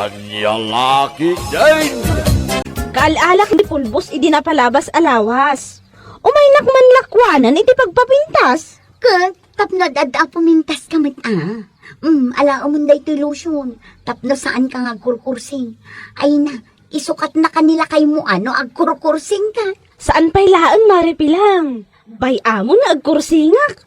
Kanyang laki din! Kaalak ni pulbos idi napalabas alawas. Umay nakman lakwanan iti pagpapintas. Kat, tapno dada pumintas kamit ala umunday to lotion. Tapno saan ka nga kurkursing. Ay na, isukat na kanila kay mo agkurkursing ka. Saan pa'y laang maripilang? Bay amo na agkursingak.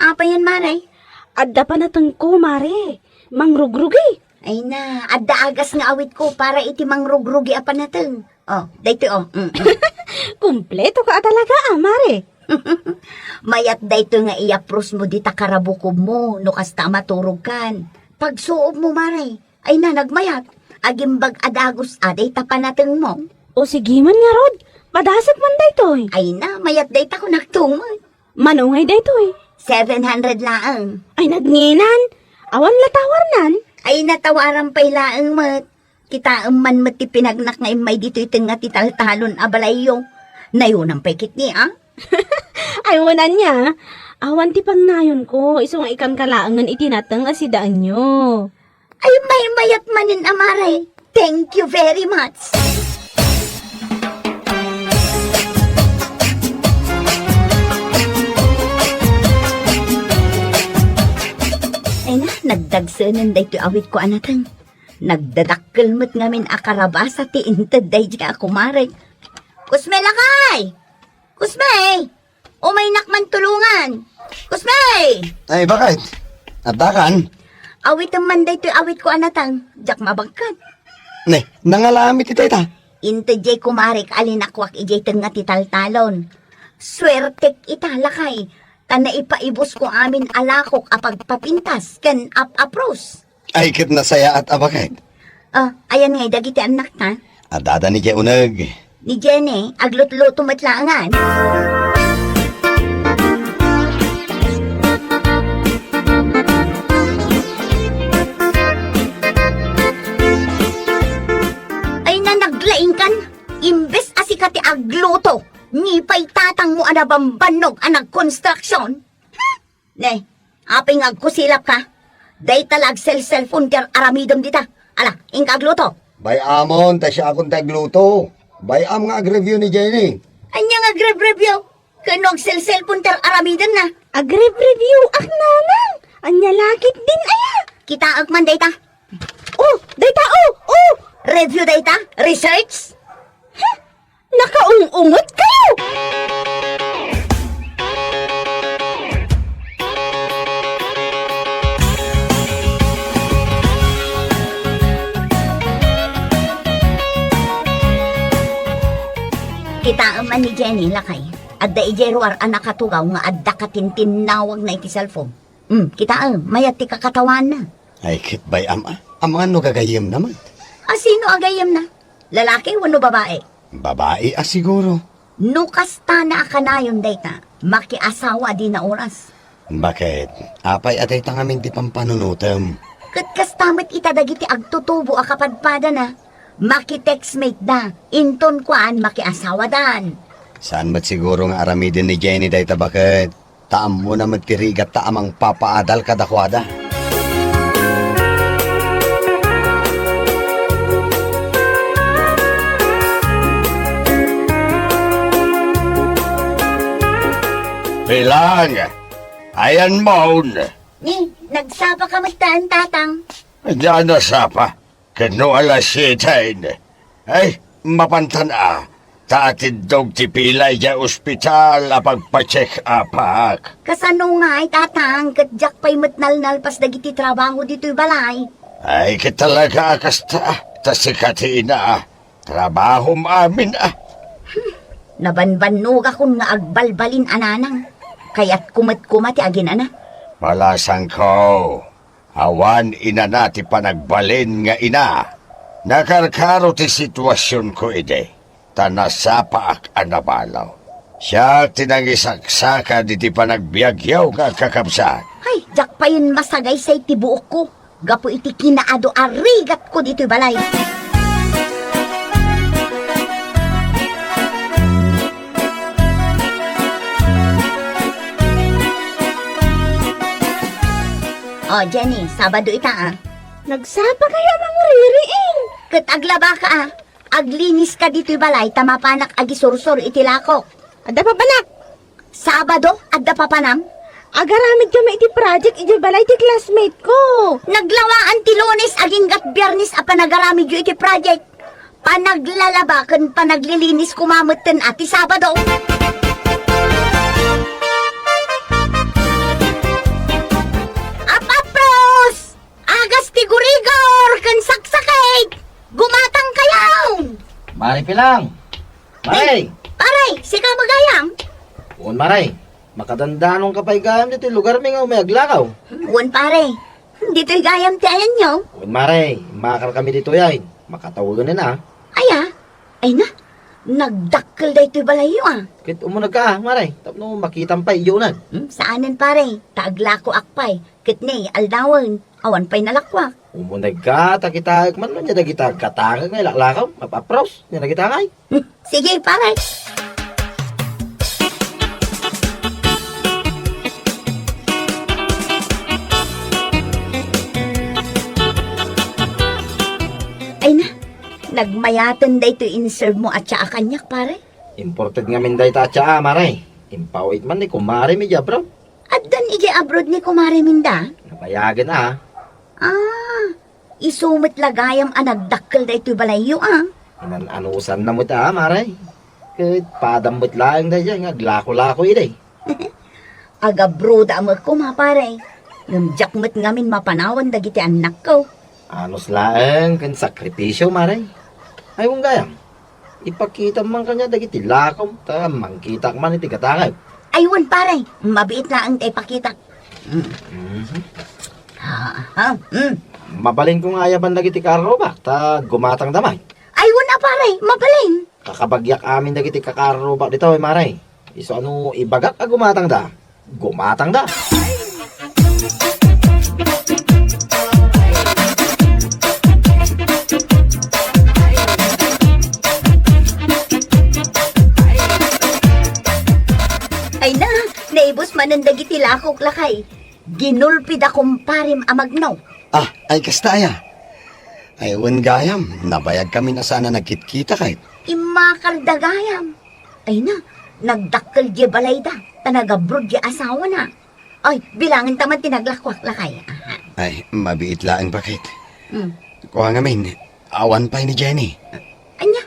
Apa yan maray? Adda pa natang ko, mare. Mangrugrugi. Ay na, adda agas nga awit ko para iti mangrugrugi apa nateng. Dayto Kumpleto ka talaga, mare. Mayat dayto nga iapros mo di takarabukob mo, no kasta maturog kan. Pag suob mo maray, ay na nagmayat. Agimbag adagos aday tapanateng mo. O sige man nga, Rod. Padasat man daytoy. Ay na, mayat dayta ko nagtumay. Manungay daytoy. 700 laang. Ay nagnginan. Awan latawarnan. Ay natawaran pa'y laang mat. Kita man mati pinagnak nga imay dito itong nga titaltalon abalayo. Nayunang pa'y kitni Ay wanan niya. Awan ti pagnayon ko. Iso nga ikan kalaangan itinatang asidaan nyo. Ay may mayat manin amaray. Thank you very much. Ay na, nagdagsanan dayto awit ko anatang. Nagdadakkel mo't ngamin akarabasa ti inted day di ako maray. Kusme lakay! Kusme! Umay nakman tulungan! Kusme! Ay, bakit? Atakan? Awit ang manday to awit ko anatang. Jak mabangkat. Ne, nangalamit ita ita. Inte jay kumarik alinakwak ijay nga titaltalon. Swertek italakay. Tana ipaibos ko amin alakok apag papintas ken apros. Ay, kit na saya at abakit. Ayan ngay dagiti anak na. Adada ni Jay Unag. Ni Jenny, aglot-loto matlaangan. Ay na naglaing kan, imbes asikati agluto, ngipay tatang mo anabambanog anag construction. Ne, aping agkusilap ka. Day talag cellphone ker aramidom dita. Ala, ing agluto. Bay amon, ta siya akong tagluto. Bay am nga ag-review ni Jenny. Anya nga grab-review. Kanog cellphone ker aramidom na. Agrib-review ak nanang. Anya lakit din aya. Kita agman data. Oh, dayta oh. Review data. Research. Nakaungungot kayo. Kita man ni Jenny lakay. Adda ijeruar anak katugaw nga adda katintinawag na iti cellphone. Kita mayat ti kakatawan na. Ay, kit bay am Ang mga no gagayim naman. Sino agayam na? Lalaki wano babae? Babae siguro. Nukasta na akanayon dayta. Makiasawa di na oras. Bakit? Apay atay tangamin di pampanunutem. Katkastamit itadagiti agtutubo akapadpada na. Maki-textmate da. Inton kuan makiasawa dan. Saan mat siguro nga aramidin ni Jenny dayta bakit? Taam mo na magtirigat taamang papaadal kadakwada. Bilang! Ayan mo! Ni, nagsapa ka magtaan tatang. Diyan na sapa. Kano alas 7. Ay, mapantan Taatid dog ti pilay ja ospital apagpa-check upak. Kasano nga ay tatang, katjak pa'y matnalnal pas dagiti trabaho dito'y balay. Ay, kitalaga kasta. Tasikati na. Trabaho amin Nabanbanog akong nga agbalbalin ananang. Kaya't kumat-kumati agin ana. Malasang ko. Awan ina na ti panagbalin nga ina. Nakarkaro ti sitwasyon ko ide. Tanasapa ak anabalaw. Siya tinangisaksaka di ti panagbiagyaw nga kakabsat. Ay, jak pa yun masagay sa itibuok ko. Gapo iti kinaado arigat ko dito'y balay. Oh, Jenny, Sabado ita Nagsapa kaya mga ririing. Kat aglaba ka aglinis ka dito'y balay, tamapanak agisursur itilako. Ada pa banak. Sabado, adda papanam. Agaramid kami iti project iti balay ti classmate ko. Naglawaan ti Lunes aging gat Biyernes a panagaramid yu iti project. Panaglalabakan panaglilinis kumamutin ati Sabado. Apapros! Agas ti gurigor kan saksakit! Gumatang kayaw! Mari pilang. Mari. Paray, sika magayang. Un maray. Makadandanong kapay gayam dito lugar mi nga may aglakaw. Uwan pare, dito'y gayam ti ayan nyo. Un maray. Makar kami dito yay. Makatawagan na. Aya, ay na, nagdakkel da ito'y balayo Kit umunag ka maray. Tapno makitang pa iyo na. Saanin pare, taaglako akpay, kitni, aldawan, awan pa'y nalakwak. Umunag ka, takitag man nun niya kita katagag ngay laklakaw. Mapapros, niya na kita ngay. Sige pare. Ay na, nagmayatan da ito in-serve mo at saka kanyak pare. Imported nga min day tatsa maray. Impawit man ni kumari mi bro. At dan iji abroad ni kumare minda. Napayagan na. Isumit lagayam nagdakkel da ito'y balayo Inananusan na mo ta maray. Kit padamot lang day dyan nga glako-lako iday. Aga broda mo ko pare. Ngamjakmat ngamin mapanawan dagiti anak ko. Anos laeng kan sakripisyo maray. Ay mong gayam. Ipakita man kanya dagiti lakom ta mangkita man iti katangay. Aywan pare, mabiit na ang ipakita. Mabalin ko nga yaban dagiti karo ba ta gumatang damay. Aywan na pare, mabalin. Kakabagyak amin dagiti kakaro ba dito ay maray. Iso ano ibagak a gumatang da. Gumatang da. Ay na, naibos manan dagiti lakok lakay. Ginulpid akong parim amagno. Ay kasta aya. Aywan gayam, nabayag kami na sana nagkitkita kahit. Imakar dagayam. Ay na, nagdakkel di balay da. Tanagabrod di asawa na. Ay, bilangin taman tinaglakwak lakay. Ay, mabiit laang bakit. Hmm. Kuha ngamin, awan pa ni Jenny. Anya?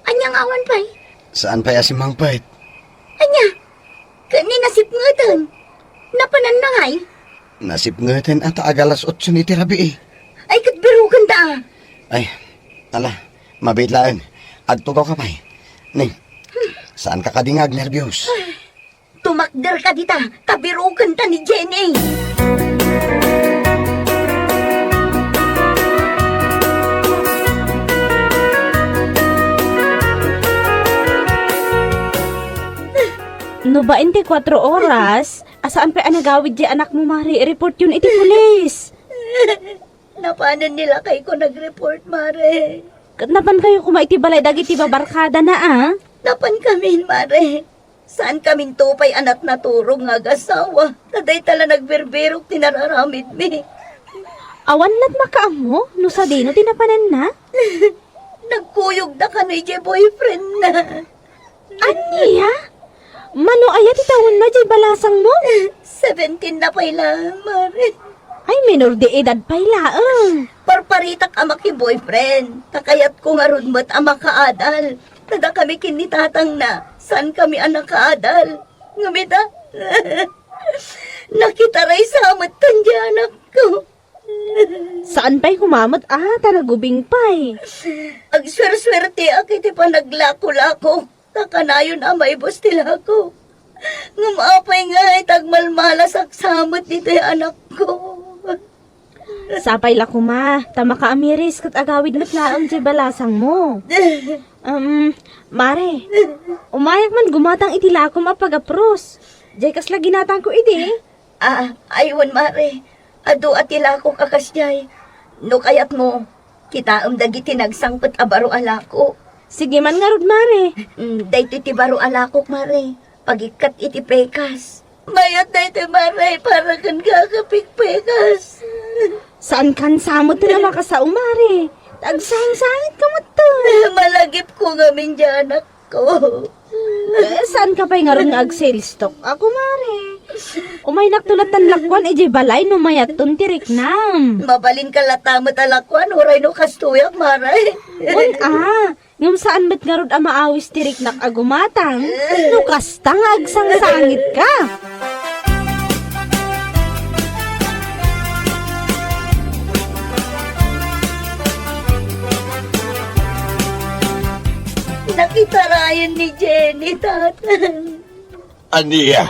Anyang awan pa'y? Saan pa si Mang Pait? Anya? Kanina sipngatan. Napanan na ngay. Nasip ngatin at agalas 8 ni tirabi eh. Ay, katbirugan da. Ay, ala, mabait laang. Agtugaw ka pa eh. Ning, saan ka kadingag nervyos? Tumakder ka dita. Kabirugan ta ni Jenny. No ba 24 oras? Asaan pa anagawid di anak mo, Mari? I-report yun iti pulis. Napanan nila kay ko nag-report, Mare. Napan kayo kumaiti balay dagiti babarkada na Napan kami, Mare. Saan kaming tupay anak na turong nga gasawa? Taday tala nagberbero tinararamid mi. Awan lat makaam mo? No sa dino tinapanan na? Nagkuyog na ka ni boyfriend na. Aniya? Mano ayat itawan na jay balasang mo? 17 na pa'y lang, Mare. Ay, minor de edad pa'y laang. Parparitak ama ki boyfriend. Takayat ko nga rudmat ama kaadal. Tada kami kinitatang na. Saan kami anak kaadal? Ngamita. Nakitaray sa amat tandya anak ko. Saan pa'y kumamot? Tanagubing pa'y. Agswer-swerte akiti pa naglako-lako. Takanayon amay bos tila ko. Ngumapay nga tagmalmalas aksamot dito anak ko. Sapay la kuma. Tama ka amiris kat agawid mat laang jay balasang mo. Mare, umayak man gumatang itilakom a pag-apros. Jay kasla ginatang ko iti. Aywan Mare. Ado atila ko kakasjay. No kayat mo, kita dagiti nagsangpet abaro alako. Sige man nga rod, Mare. Dayto iti baro alakok, Mare. Pagikat iti pekas. Bayat dayto, Mare, para kan kakapik pekas. Saan kan samot na makasao, Mare? Tagsang-sangit ka mo to. Malagip ko ngamin dyan, anak ko. Saan ka pa'y nga rin ag-sales stock? Ako, Mare. Umay naktulatan lakwan, ejay balay, numayat ton tirik nam. Mabalin ka latamat alakwan, oray no kastuyak, maray. Ngam saan ba't nga rin maawis tirik nak agumatang? Lukas tang agsang-sangit ka. Nakitarayan ni Jenny, tatang. Aniya.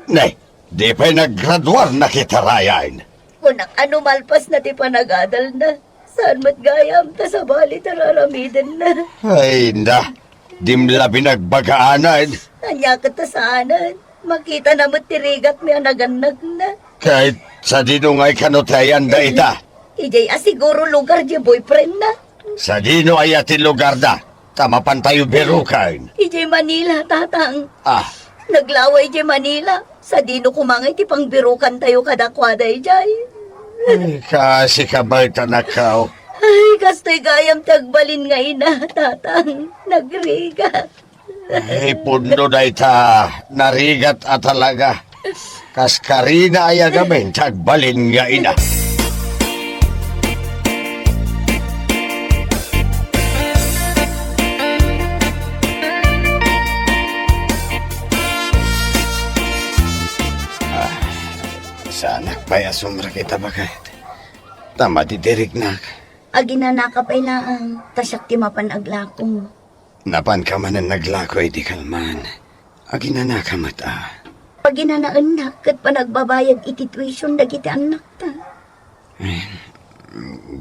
Nay, di pa'y naggraduar na kitarayan. Kunak ano malpas na ti panagadal na. Saan mat gayam ta sa bali tararamiden na. Ay, na. Dimla binagbagaanan. Anya ka ta saanan. Makita na mo't tirigat mi anaganag na. Kahit sa dinungay kanutayan da ita. Ijay asiguro lugar di boyfriend na. Sa dino ay atin lugar da. Tamapan tayo berukan. Ijay Manila, tatang. Ah, Naglaway di Manila. Sa dino kumangay ti pangbirukan tayo kadakwada ijay. ay, kasi kabay tanakaw. Ay, kastoy gayam tagbalin nga ina, tatang. Nagriga. Ay, pundo na ita. Narigat at talaga. Kaskarina ay agamin. Tagbalin nga ina. Sana pa'y asumra kita bakit. Tama ditirik na. Aginanakap ay laang. Tasyak ti mapan aglakong. Napan ka man ang naglakoy di kalman. Aginanakamat ah. Pag ginanaan na, kat pa nagbabayad iti tuition dagiti anak ta.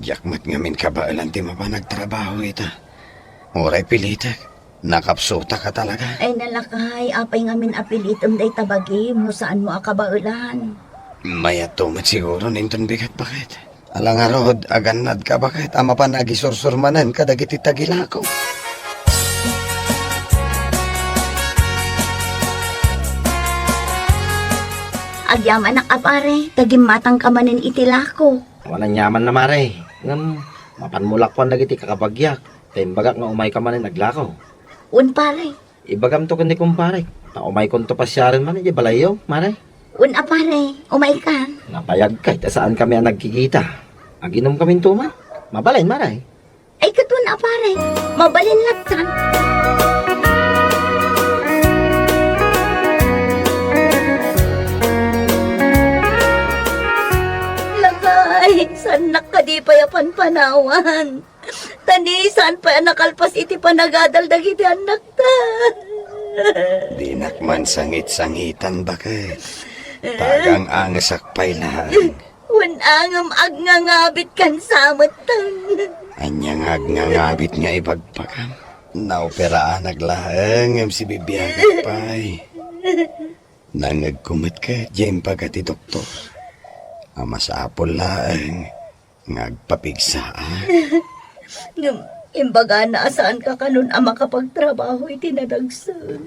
Yakmat ngamin ka ba alam ti mapanagtrabaho ita. Oray pilitak. Nakapsuta ka talaga. Ay nalakay, apay ngamin apilitom day tabagi, mo saan mo akabaulan. Maya tumat siguro ninton bigat bakit. Alang arod, aganad ka bakit. Ama pa nagisursurmanan ka dagiti tagilako. Agyam anak apare, tagimatang kamanin itilako. Walang yaman na maray. Ngam, mapanmulakwan na giti kakabagyak. Taimbagak nga umay ka man naglakaw. Un pare, Ibagam to kundi kumpare. Na umay kon to pasyaran man, di balayo, maray. un apare, umay ka. Napayag kahit saan kami ang nagkikita. Aginom kami tuman. Mabalain, maray. Ay katun apare, mabalin latan. Lakay, sanak ka di payapan panawan. Tanisan pa nakalpas iti panagadal dagiti anak ta. Di nakman sangit-sangitan bakit. Tagang angasak pay lang. Unangam agnangabit kan samot tan. Anyang agnangabit nga ibagpakam. Naoperaan naglaang am si bibiyagat pay. Nangagkumat ka, dyan pagati doktor. Amasapol lang. Ngagpapigsaan. Imbaga na asaan ka kanun ang makapagtrabaho iti nadagsan.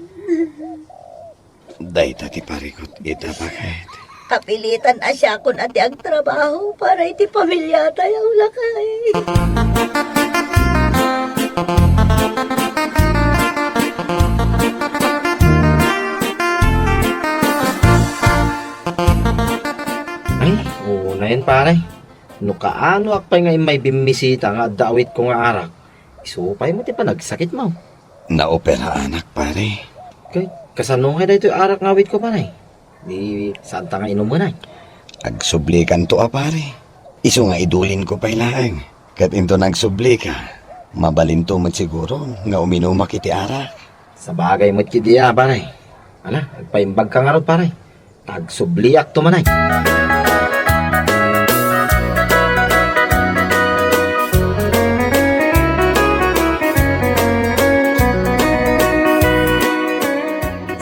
Day ti parikot ita bakit. Kapilitan asya kun ati ang trabaho para iti pamilya tayo lakay. Ay, oo na yun pare. No kaano akpay nga may bimisita nga dawit ko nga arak. Isupay mo ti pa nagsakit mo. Naopera anak pare. Kay kasanungay na ito yung arak ngawit ko pare. Di saan ta nga inom mo na. Agsublikan to pare. Iso nga idulin ko pay lang. Kat into nagsubli ka. Mabalinto man siguro nga uminom makiti arak. Sa bagay mo't kidiya pare. Ala, nagpaimbag ka nga ron pare. Tagsubliak to manay.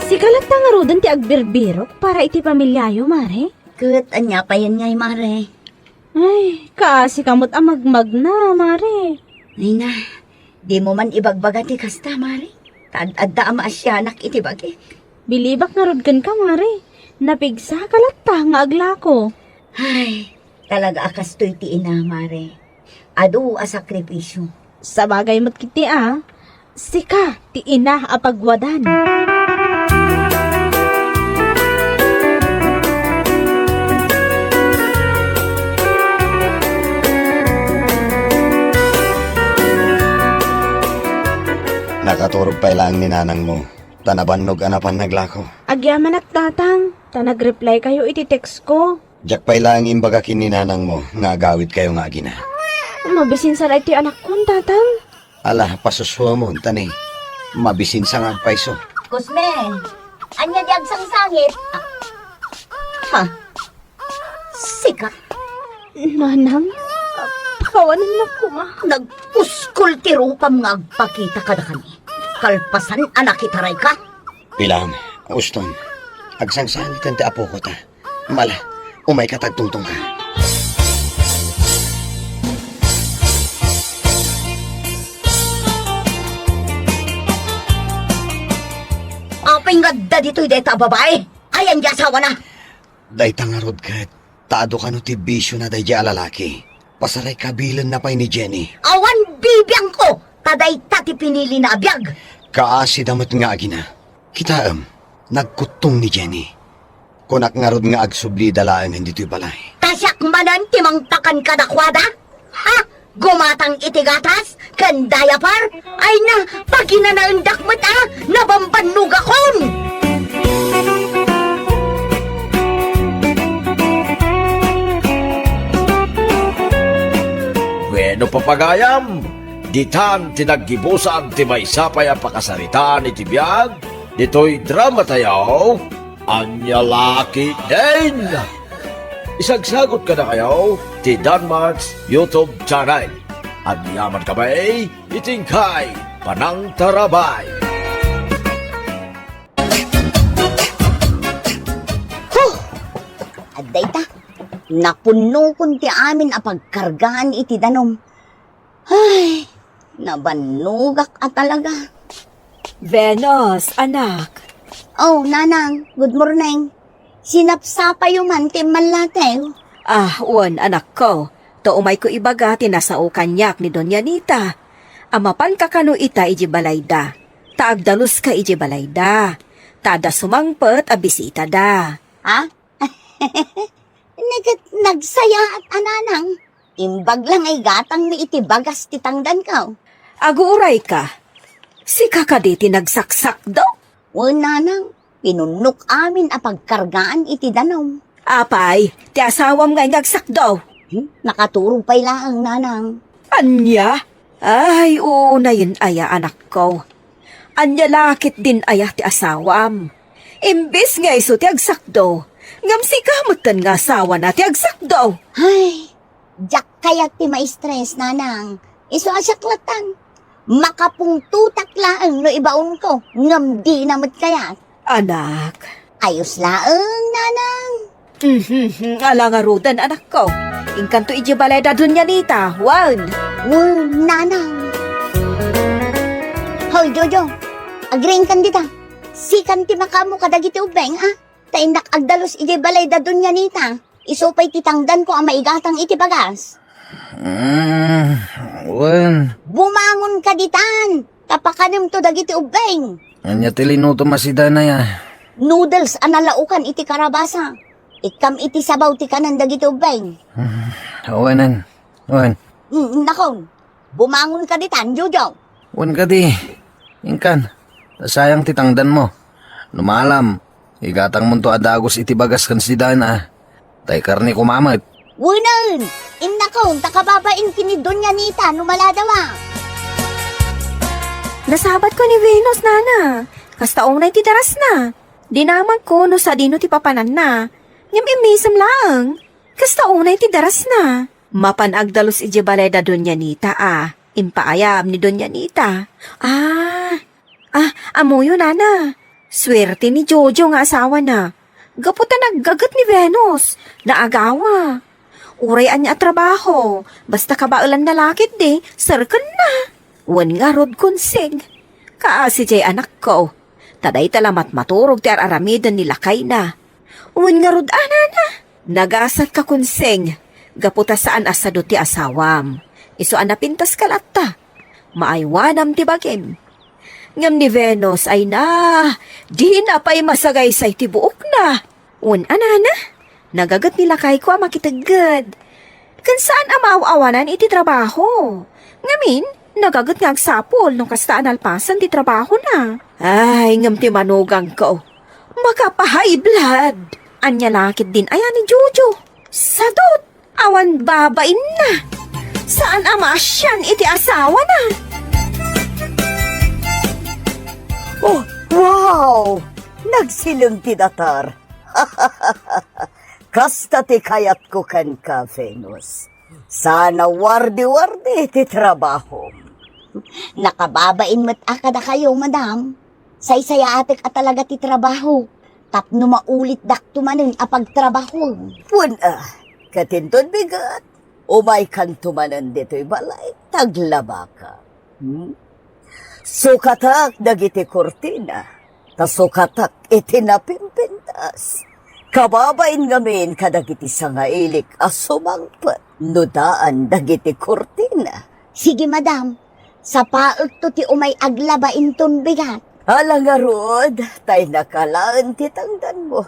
Sikalat nga rodan ti agbirbirok para iti pamilyayo, Mare. Kat anya pa yan ngay mare. Ay, kasi kamot amagmag na, Mare. Ay na, di mo man ibagbaga ti kasta mare. Tad-adda ama asyanak iti bagi. Bilibak nga rodgan ka, Mare. Napigsa kalat ta nga aglako. Ay, Talaga akastoy ti ina, mare. Adu a sakripisyo. Sa bagay mo't kiti sika, ti ina apagwadan. Nakaturog pa ilang ni nanang mo. Tanabanog anapan naglako. Agyaman at tatang, ta nag-reply kayo iti text ko. Jak pa ilang imbaga ni nanang mo, nga agawid kayo nga agina. Mabisin sa iti anak ko, tatang. Ala, pasuswa mo, tani. Mabisin sa nga paiso. Kusme, anya di agsang sangit. Ha? Sika, Nanang, pakawanan na ko nagpuskol ti rupam nga agpakita ka na kami. Kalpasan anak itaray ka? Pilang, uston. Agsangsangitan ti apo ko ta. Mala, umay ka tagtungtong ka. Apay nga da dito'y deta babae. Ayan di asawa na. Day tangarod ka, taado ka no ti bisyo na day di alalaki. Pasaray kabilan na pa'y ni Jenny. Awan bibiyang ko. Taday tati pinili na abiyag. Kaasi damat nga agina. Kitaam, nagkutong ni Jenny. Kunak ngarod nga agsubli dalaan hindi to'y balay. Tasyak manan timang takan kadakwada? Ha? Gumatang itigatas? Kandaya par? Ay na, paginanaundak mo nabambannog akon! Bueno papagayam, ditan tinaggibusan ti may sapay ang pakasaritaan iti biyag, dito'y drama tayo, anya laki din. Isagsagot ka na kayo, ti Danmarks YouTube channel. At yaman kamay, itingkay, Panang Tarabay. Aday ta, napuno kun ti amin a pagkargaan iti danom. Ay, nabanugak a talaga. Venus, anak. Oh, nanang, good morning. Sinapsapa yung mantim malatew. Uwan, anak ko. To umay ko ibaga tinasao kanyak ni Doña Nita. Amapan ka kano ita iji balayda. Taagdalus ka iji balayda. Tada sumangpet a bisita da. Ha? Nagsaya at ananang. Imbag lang ay gatang mi iti bagas titangdan ka. Aguuray ka. Si kakaditi nagsaksak daw. O nanang, pinunok amin a pagkargaan iti danom. Apay, ti asawam nga ngagsak daw. Nakaturo pa'y laang nanang. Anya? Ay, oo na yun aya anak ko. Anya lakit din aya ti asawam. Imbis nga iso ti agsakdo. Ngam si kamutan nga asawa na ti agsakdo. Ay, jak kaya ti ma-stress nanang. Iso asyaklatan. Makapungtutak laang no ibaon ko. Ngam di namit kaya. Anak. Ayos laang nanang. Ala nga rudan anak ko. Ingkanto iji balay da Doña Nita. Wan. Nanang. Hoy, Jojo. Agring kan dita. Sikan ti makamu kadagiti ubeng, Taindak agdalos iti balay da Doña Nita. Isupay titangdan ko ang maigatang iti bagas. Wen, Bumangon ka ditan. Tapakanim to dagiti ubeng. anya tilinuto masida na ya. Noodles analaukan iti karabasa. Ikam iti sabaw ti kanan dagiti ubeng. Wenan, wen, Nakon. Bumangon ka ditan, Jojo. wen ka di. Ingkan, sayang titangdan mo. Lumalam, igatang mo to adagos iti bagas kan sida na. Tay karni kumamat. Wunan! Innakon, takababain kini Doña Nita numaladawa. Nasabat ko ni Venus, nana. Kastaong na iti daras na. Di naman ko no sa dino ti papanan na. Ngam imisam lang. Kastaong na iti daras na. Mapanagdalos iti balay da Doña Nita, Impaayam ni Doña Nita. Amoyo, nana. Swerte ni Jojo nga asawa na. Gaputan naggagat ni Venus. Naagawa. Urayan niya at trabaho. Basta kabailan na lakit di, sarkan na. Wan nga rod konsig. Kaasi jay anak ko. Taday talamat maturog ti aramidan nila kay na. Wan nga rod anana. Nagasat ka konsig. Gaputa saan asado ti asawam. Isuan na pintas kalata. Maaywanam ti bagim. Ngam ni Venus ay di na pa'y masagay sa iti buok na. Anana, nagagat nila kay ko makitagad. Kan saan amaw-awanan iti trabaho? Ngamin, nagagat nga agsapol nung kastaan alpasan ti trabaho na. Ay, ngam ti manugang ko. Makapahay blood. Anya lakit din ayan ni Jojo. Sadot, awan babain na. Saan amasyan iti asawa na? Oh, wow! Nagsilong ti datar. Kasta ti kayat ko kan ka, Venus. Sana wardi-wardi ti trabaho. Nakababain mo't akada kayo, madam. Say-saya atik at talaga ti trabaho. Tapno maulit dakto manin apag trabaho. Katintod bigat. Umay kan tumanan dito'y balay, taglaba ka. Sukatak dagiti kurtina, tasukatak iti napimpintas. Kababain ngamin kadagiti sangailik asumangpat, nudaan dagiti kurtina. Sige, madam. Sa paot to ti umay aglabain ton bigat. Alang arod, tay nakalaan ti tangdan mo.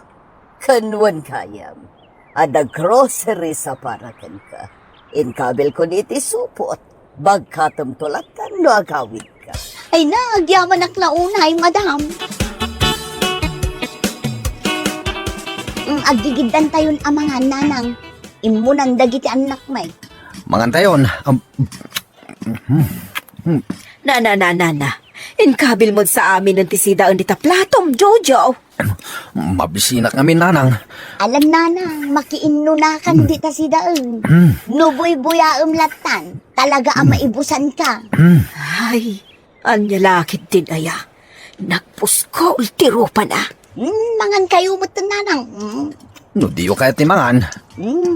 Kanwan kayam, ada grocery sa parakan ka. Inkabil ko niti supot, bagkatam tulatan no agawid ka. Ay na, agyaman ak na unay, madam. Agigiddan tayon amangan, nanang. Imunan dagiti anak may. Mangantayon, Na. Inkabil mo sa amin ng tisidaan di taplatom, Jojo. mabisinak kami nanang. Alam, nanang, makiinunakan di ta si daan. Nuboy-buyaam latan. Talaga ang maibusan ka. Ay, anya lakit din aya. Nagpusko ultiro pa na. Mangan kayo mo ito, nanang. No, di ko kahit timangan.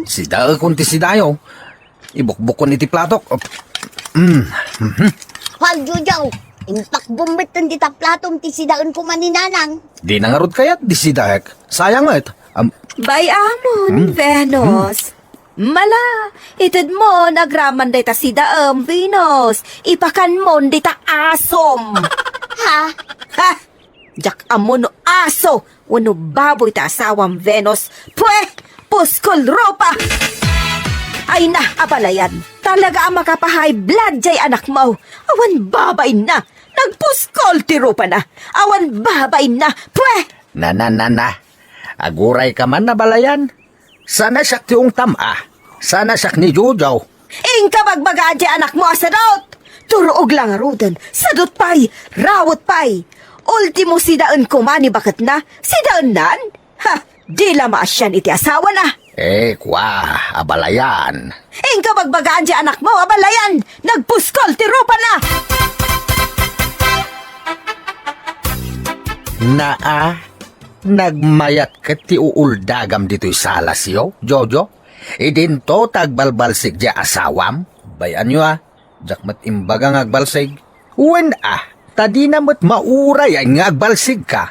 Sida kung ti sidayo. Ibukbukon iti platok. Huwag, Jojo. Impak bumitan di ta platom ti si daan ko maninanang. Di nangarod kayat di sidayak. Sayang nga ito. Bay amon, Venus. Mala, itad mo, nagraman day ta si daam, Venus. Ipakan mo, di ta asom. Ha? Ha? Jak amon no aso. Wano baboy ta asawang Venus. Pwe, puskol ropa. Ay na, abalayan. Talaga ang makapahay blood jay anak mo. Awan babay na. Nagpuskol tiro pa na. Awan babay na. Pwe! Na. Aguray ka man na balayan. Sana siyak tiyong tama. Sana siyak ni Jojo. Ingka bagbaga jay anak mo asadot. Turoog lang arudan. Sadot pay. Rawot pay. Ultimo sidaan ko mani bakit na? Sidaan nan? Ha? Di lama asyan iti asawa na. Kwa, abalayan. Ingka bagbagaan di anak mo, abalayan! Nagpuskol, tirupa na! Nagmayat ka ti uuldagam dito'y salasyo, Jojo? Idinto tagbalbalsig di asawam? Bayan nyo jakmat imbaga ngagbalsig. Tadi namot mauray ay ngagbalsig ka.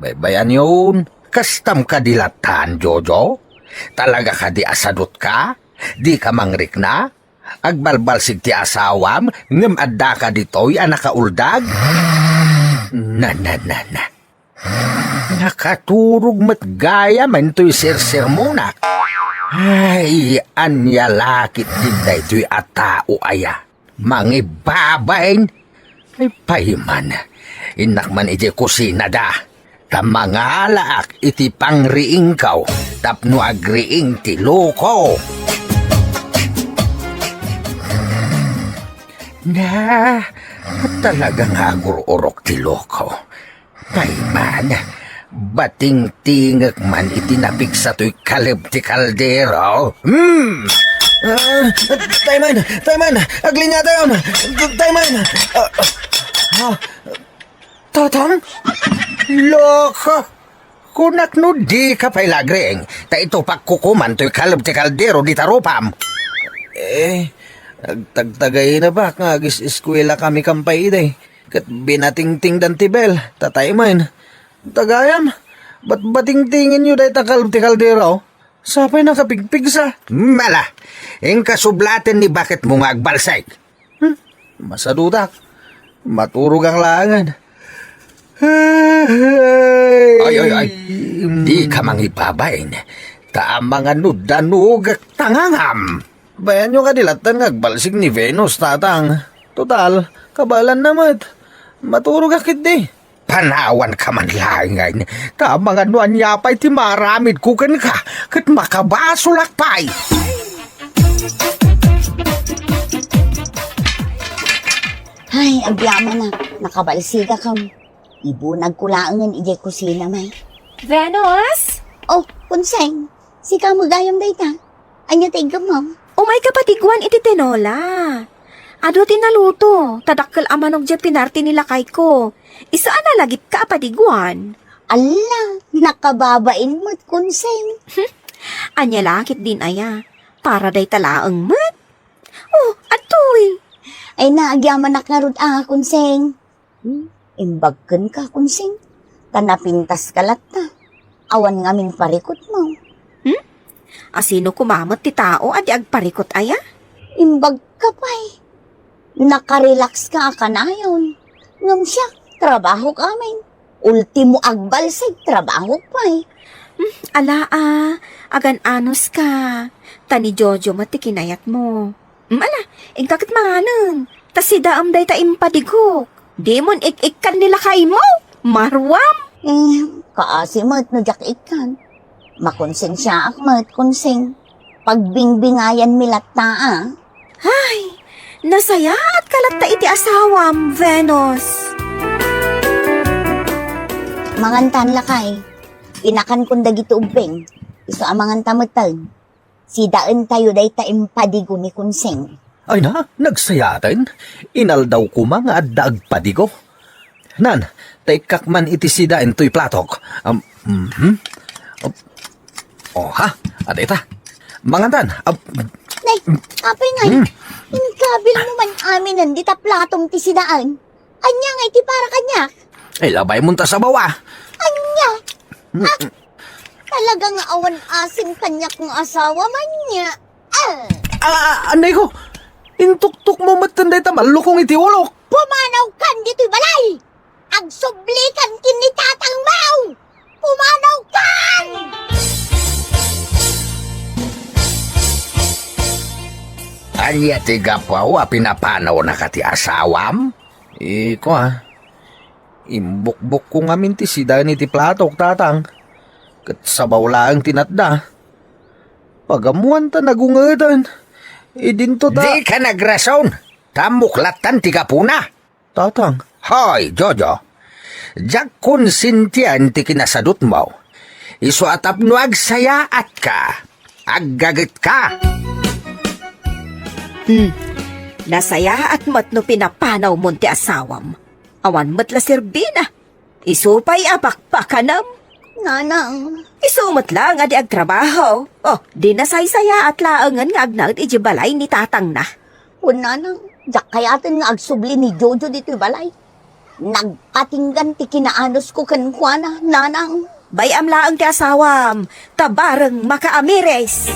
Bayan yun, kastam ka dilatan, Jojo? Talaga ka di asadot ka? Di ka mangrik na? Agbalbalsig ti asawam, ngem adda ka ditoy anakauldag? Na. Nakaturog mat gaya man to'y sir mo na. Ay, anya lakit din da ito'y atao aya. Mangibabain. Ay, pahiman. Inak man iti kusina da. Tamangalaak iti pangriing kaw, tapno agriing ti loko. Talagang agururok ti loko. Tayman, bating-tingak man itinapik sa to'y kalib ti kaldero. Tayman, aglinga tayo. Tayman. Tatang? Loko! Kunak no di ka pa'y lagreng. Ta ito pagkukuman to'y kalab ti kaldero di tarupam. Nagtagtagay na ba? Ngagis eskwela kami kampay day. Kat binating-ting dan tibel. Tatayman. Tagayam. Ba't bating-tingin nyo day takalab ti kaldero? Sapay nakapigpig sa? Mala. Ing kasublatan ni bakit mo nga agbalsay? Masadudak. Maturog ang langan. Ay. Di ka mangipabain. Taamang danuog at tangangam. Bayan nyo kadilatan ngagbalsig ni Venus, tatang. Total, kabalan naman. Maturog akit di. Panawan ka man langan. Taamang anyapay ti maramid kukan ka. Kat makabasulak pa'y. Ay, agyama na. Nakabalsiga ka. Ibunag ko laangan ijay kusina may. Venus? Oh, Kunseng. Si ka magayam day ta. Anya tigam mo. Umay kapatiguan iti tinola. Ado tinaluto. Tadakkel amanog dya pinarti nila kay ko. Isaan na lagit ka patiguan. Ala, nakababain mo't Kunseng. Anya lakit din aya. Para day talaang mat. Oh, atoy. Ay naagyaman nakarod Kunseng. Imbagken ka, Kunseng. Tanapintas kalat ta. Awan ngamin parikot mo. Asino kumamot ti tao adi agparikot aya? Imbag ka pa'y. Nakarelax ka kanayon. Ngam siya, trabaho kami. Ultimo agbalsay, trabaho pa'y. Agan anos ka. Tani Jojo matikinayat mo. Ala, ingkakit mangalan. Tas si daam day ta impadigok. Demon ik-ikan nila kay mo. Marwam. Kaasimat no jak ikan. Makonsensya akmat, Kunseng. Pagbingbingayan milat taa. Ay, nasaya at kalata iti asawam, Venus. Mangantan lakay. Inakan kong dagiti ubeng. Iso amangan tamatan. Si daan tayo day ta impadigo ni Kunseng. Ay na, nagsayatan. Inaldaw ko mga addaag padigo. Nan, taikak man iti sidain to'y platok. Oh ha, adeta. Mangantan. Nay, apay ngay. Inkabil mo man amin nandi ta platong ti sidaan. Anya ngay ti para kanya. Ay labay munta sa bawa. Anya. Talaga nga awan asim kanya kong asawa man niya. Anay ko, intuktok mo matanday ta malukong iti ulok. Pumanaw kan dito'y balay. Agsublikan kini tatang mau. Pumanaw kan! Anya tiga po, pinapanaw na kati asawam? Iko imbukbuk ko nga minti si Dani ti platok, tatang. Kat sabaw lang tinatda. Pagamuan ta nagungatan. Dinto ta... Di ka nagrason. Tamuklatan ti kapuna. Tatang. Hoy, Jojo. Jak konsintian ti kinasadot mo. Iso atap no agsayaat ka. Aggagit ka. Nasaya at mat no pinapanaw mo ti asawam. Awan mat la sirbina. Isupay abakpakanam. Nanang. Isumot lang adi agtrabaho. Oh, di nasaysaya at laangan nga agnagd iji balay ni tatang na. O nanang, jak kayatin nga agsubli ni Jojo dito'y balay. Nagpatinggan ti kinaanos ko kankwana, nanang. Bayam laang ti asawam. Tabareng makaamires.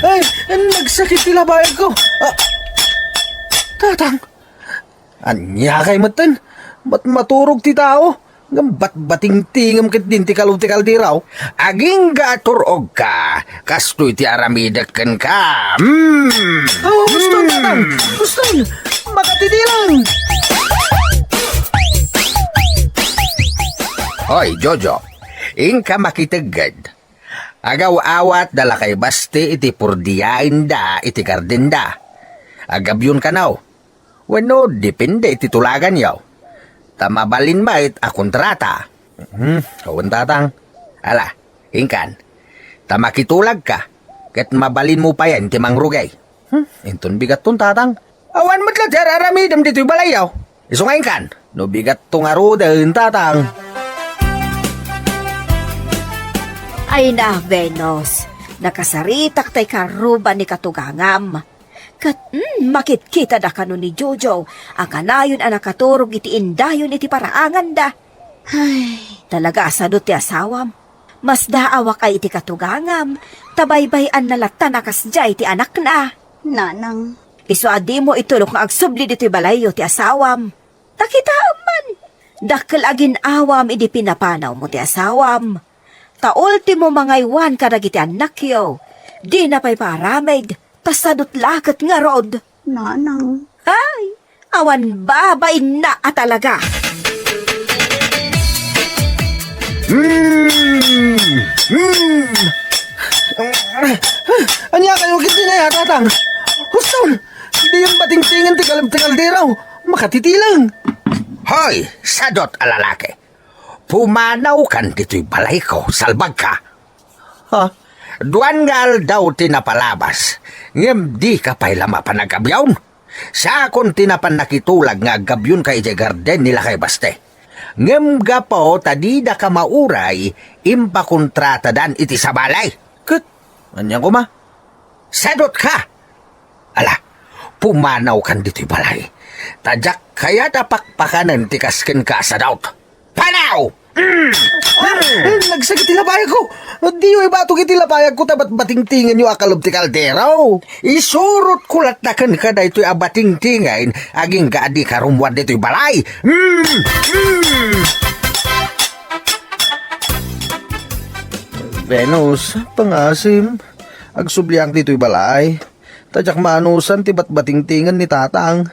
Ay, nagsakit tila bayan ko. Tatang, anya kay matan, ba't maturog ti tao? Ba't bating-tingam kit din ti kalutikal di raw? Aging gaturog ka, kastoy ti aramidakan ka. Gusto tatang, gusto, makatidilang. Hoy, Jojo, ingka makitagad. Agaw-awat dala kay baste iti purdiyain da iti garden da. Agabyon ka naw. Wano, depende iti tulagan yaw. Tamabalin ba it a kontrata? Kawan tatang. Ala, ingkan. Tamakitulag ka. Ket mabalin mo pa yan ti mangrugay. Inton bigat ton tatang. Awan mo't lang tiraramidam dito'y balayaw. Isungayin kan. No bigat tong arudan tatang. Ay na, Venus. Nakasaritak tay karuban ni katugangam. Makitkita da kano ni Jojo. Ang kanayon ang nakaturog iti indayon iti paraangan da. Ay, talaga asadot ti asawam. Mas daawa kay iti katugangam, tabaybayan na latan akas jay ti anak na. Nanang, Iso adi mo itulok nga agsubli dito'y balayo ti asawam. Takitaan man. Dakkel agin awam idi pinapanaw mo ti asawam. Ta ultimo mangaywan kadagiti anak yo. Di na pa'y paramid, tasadot lakat nga rod. nanang. Ay, awan babain na talaga. Anya kayo kiti na ya, tatang. Huston, di yung bating-tingan ti kalab-tikalderaw. Makatitilang. Hoy, sadot alalaki. Pumanaw kan dito'y balay ko, salbag ka. Ha? Duangal daw tinapalabas. Ngem di ka pa'y lama pa nagabyawn. Sa akong tinapan nakitulag nga agabyon kay garden nila kay baste. Ngem gapo tadida ka mauray, impakontrata dan iti sa balay. Kat, anyang ko ma? Sadot ka! Ala, pumanaw kan dito'y balay. Tadyak kaya tapakpakanan tikaskin ka sa daut. Panaw! Nagsagit tilapayag ko. Di yung ibato kitilapayag ko tabat bating-tingan yung akalob ti kalderaw. Isurot kulat na kan ka da ito'y abating-tingan aging gaadi karumwan dito'y balay. Venus, pangasim. Agsubliang dito'y balay. Tadyak maanusan ti bating-tingan ni tatang.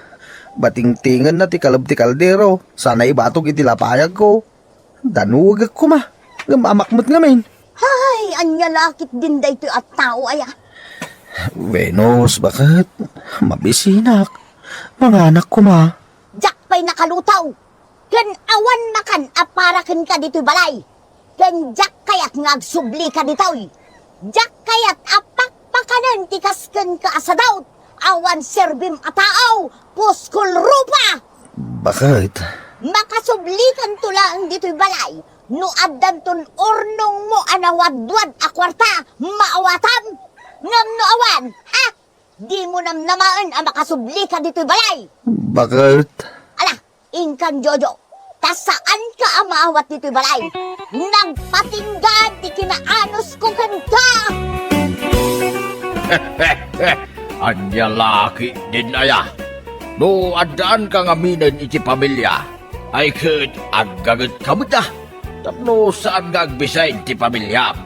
Bating-tingan na ti kalab ti kaldero. Sana ibatok itilapayag ko. Danuwag ako ma. Gamamakmot ngamin. Hay, anya lakit din da ito at tao aya. Venus, bakit? Mabisinak. Mga anak ko ma. Jak pa'y nakalutaw. Ken awan makan aparaken ka dito'y balay. Ken jak kayat ngagsubli ka dito'y. Jak kayat apakpakanan tikasken ka asadaw. Awan serbim ataaw. Puskol rupa. Bakit? Makasublikan tulang dito'y balay. No addan ton ornong mo anawadwad akwarta. Maawatam. Ngam no awan. Ha? Di mo namnamaan ang makasublikan dito'y balay. Bakit? Ala, ingkan Jojo. Tasaan ka ang maawat dito'y balay. Nagpatinggan di kinaanos ko kanta. Anya laki din aya. No, adaan ka nga minen iti pamilya. Ay kud aggagat kamot na. Tapno saan nga agbisayin ti pamilya.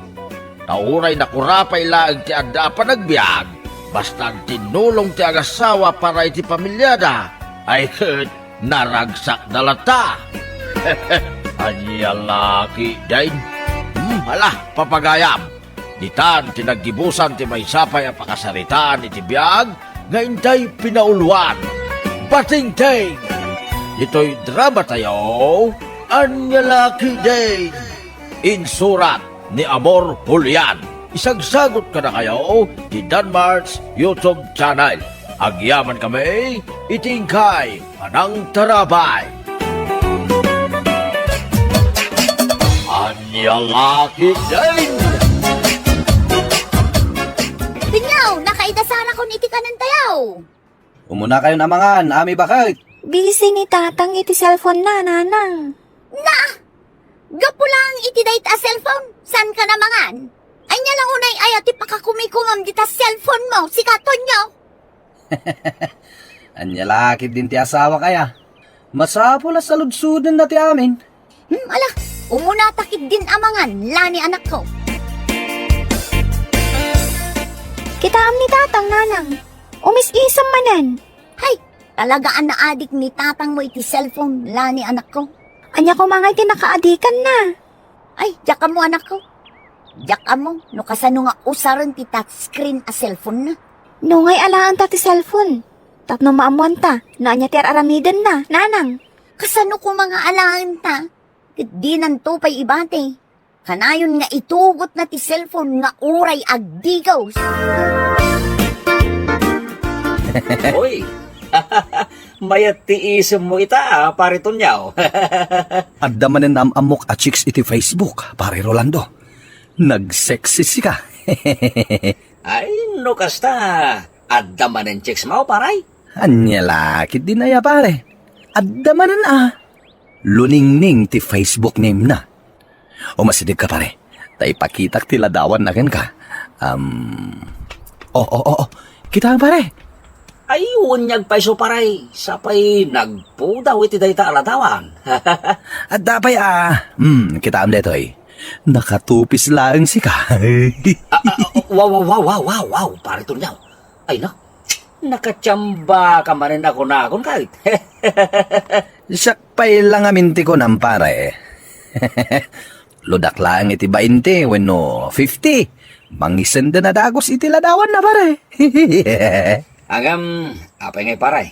Tauray na kurapay lang ti adda pa nagbiag. Basta tinulong ti agasawa para iti pamilya da. Ay kud naragsak na lata. Anya laki din. Hala, papagayam. Ditan tinaggibusan ti may sapay ang pakasaritaan iti biag. Ngayon tayo pinauluan. Bating-ting! Ito'y drama tayo, Anya Laki Day. Insurat ni Amor Julian. Isagsagot ka na kayo di Danmar's YouTube channel. Agyaman kami, itingkay, anang tarabay. Anya Laki Day. Tinyaw, nakaidasara ko niti kanan tayaw. Umuna kayo namangan, ami bakit? Busy ni tatang iti cellphone na, nanang. Na! Gapo lang iti dayt a cellphone. San ka namangan? Anya lang unay ayat ipakakumikumam dita cellphone mo, si Katonyo. Anya lakit din ti asawa kaya. Masapula sa ludsudan na ti amin. Ala, umuna takit din amangan, lani anak ko. Kitaam ni tatang, nanang. Umis-isam manan. Hay, talagaan na adik ni tatang mo iti cellphone, lani anak ko. Anya ko mga iti nakaadikan na. Ay, jaka mo anak ko. Jaka mo, no kasano nga usaran ti touchscreen a cellphone na. Nungay alaan ta ti cellphone. Tapno maamuan ta, na anya ti aramidan na, nanang. Kasano ko mga alaan ta? Di nanto pa'y ibate. Kanayon nga itugot na ti cellphone nga uray agdigaw. Uy, mayat tiisem mo ita, pare Tonyaw. Adda manen amok a chicks iti Facebook, pare Rolando. Nag-sexy ka. Ay, no kasta. Adda manen chicks mo, paray. Anya lakit din na ya, pare. Adda manen Luningning ti Facebook name na. O masidig ka, pare. tay pakitak tiladawan na ken ka. Kita ang pare. Ay, unyag pa iso paray. Sapay nagpudaw iti dayta aladawan. At dapay kita am detoy. Nakatupis lang si ka. Wow, pare tunyaw. Ay no, nakatsamba ka manin ako na akong kahit. Sakpay lang aminti ko ng pare. Ludak lang iti 20 wenno 50. Mangisenda na dagos iti ladawan na pare. Agam, apay ngay paray.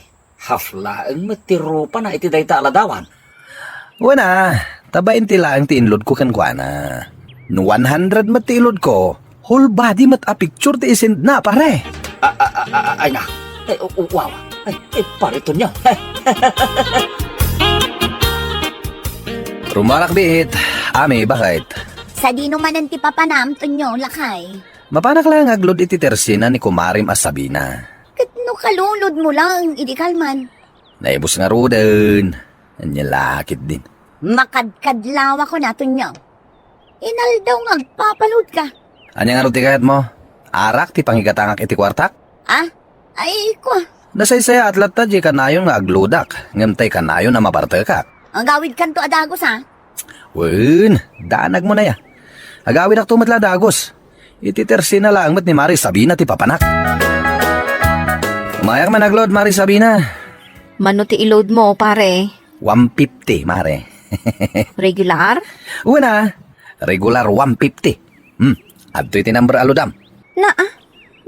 Haflaan matiro pa na iti dayta aladawan. Wana, tabain ti lang ti inlod ko kan kuana. No 100 matilod ko, whole body mat a picture ti isend na pare. Ay na. Ay, wow. Ay, pare tunyaw. Rumarak bit. Ami, bakit? Sa di naman ti papanam, Tonyo, lakay. Mapanak lang aglod iti tersina ni Kumarim Asabina. Kat no kalulod mo lang, idi kalman. Naibos nga roden. Anyalakit din. Makadkadlawa ko na, Tonyo. Inal daw ngagpapalod ka. Anya nga roti kayat mo? Arak ti pangigatangak iti kwartak? Ah? Ay, ko. Nasaysaya atlat ta di kanayon nga agludak. Ngamtay kanayon na maparte ka. Ang gawid kanto adagos, ha? Wen, danag mo na ya. Agawin ak tumatla dagos. Iti tersina lang mat ni Mari Sabina ti papanak. Umayak man aglod Mari Sabina. Mano ti iload mo, pare? 150, Mare. Regular? Una, regular 150. Adto iti number aludam.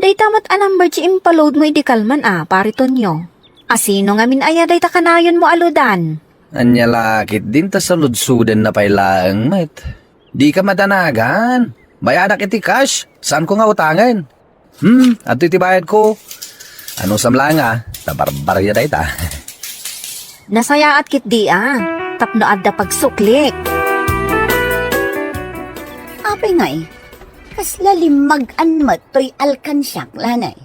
Day tamat a number ti impaload mo idi kalman pare Tonyo. Asino nga min aya day ta kanayon mo aludan? Anya lakit din ta sa ludsudan na pailaang met. Di ka madanagan. Bayadak iti cash. Saan ko nga utangan? Adto iti bayad ko. Ano samlanga? Tabarbarya day ta. Nasayaat kit di tapno adda pagsuklik. Apay ngay. Kasla limag-an mat to'y alkansyak lanay.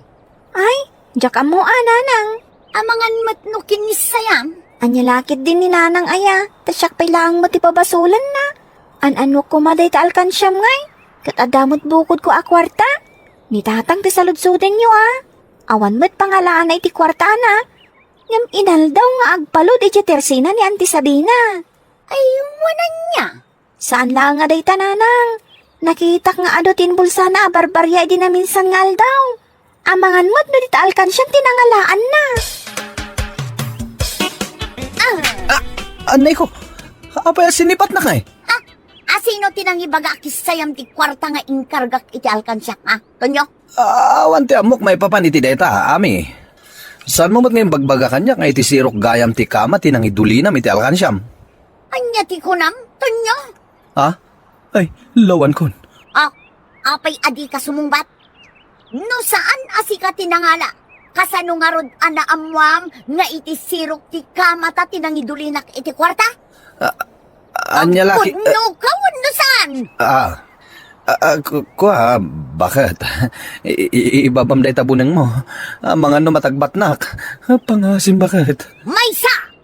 Ay, jak mo nanang. Amangan mat no kinisayam. Anya lakit din ni nanang aya. Tasyak pailang mo ti pabasulan na. Ano ko maday ta alkansyam ngay. Kat adamot bukod ko akwarta. Ni tatang ti saludsuden nyo Awan mo't pangalaan na iti kwarta na. Ngam inal daw nga agpalod iti tersina ni Auntie Sabina. Ay, wanan niya. Saan lang nga day tananang? Nakitak nga adotin bulsa na barbarya di na minsan nga aldaw. Amangan mo't no dita alkansyam tinangalaan na. Anay ko, apay sinipat na kay. Asino tinangibaga kisayam ti kwarta nga inkargak iti alkansyak, Tonyo? Awan ti amok may papan iti deta, ami. Saan mo mat ngayon bagbaga kanya nga iti sirok gayam ti kama tinang idulinam iti alkansyam? Anya ti kunam, Tonyo? Ay, lawan kon. Apay adi ka sumungbat? No saan asika tinangala? Kasano nga rod anaamwam nga iti sirok ti kamata tinangidulinak iti kwarta? Anya laki... No, kawan no saan? Bakit? Ibabam day tabunang mo. Mga no matagbatnak. Pangasim bakit? Maysa!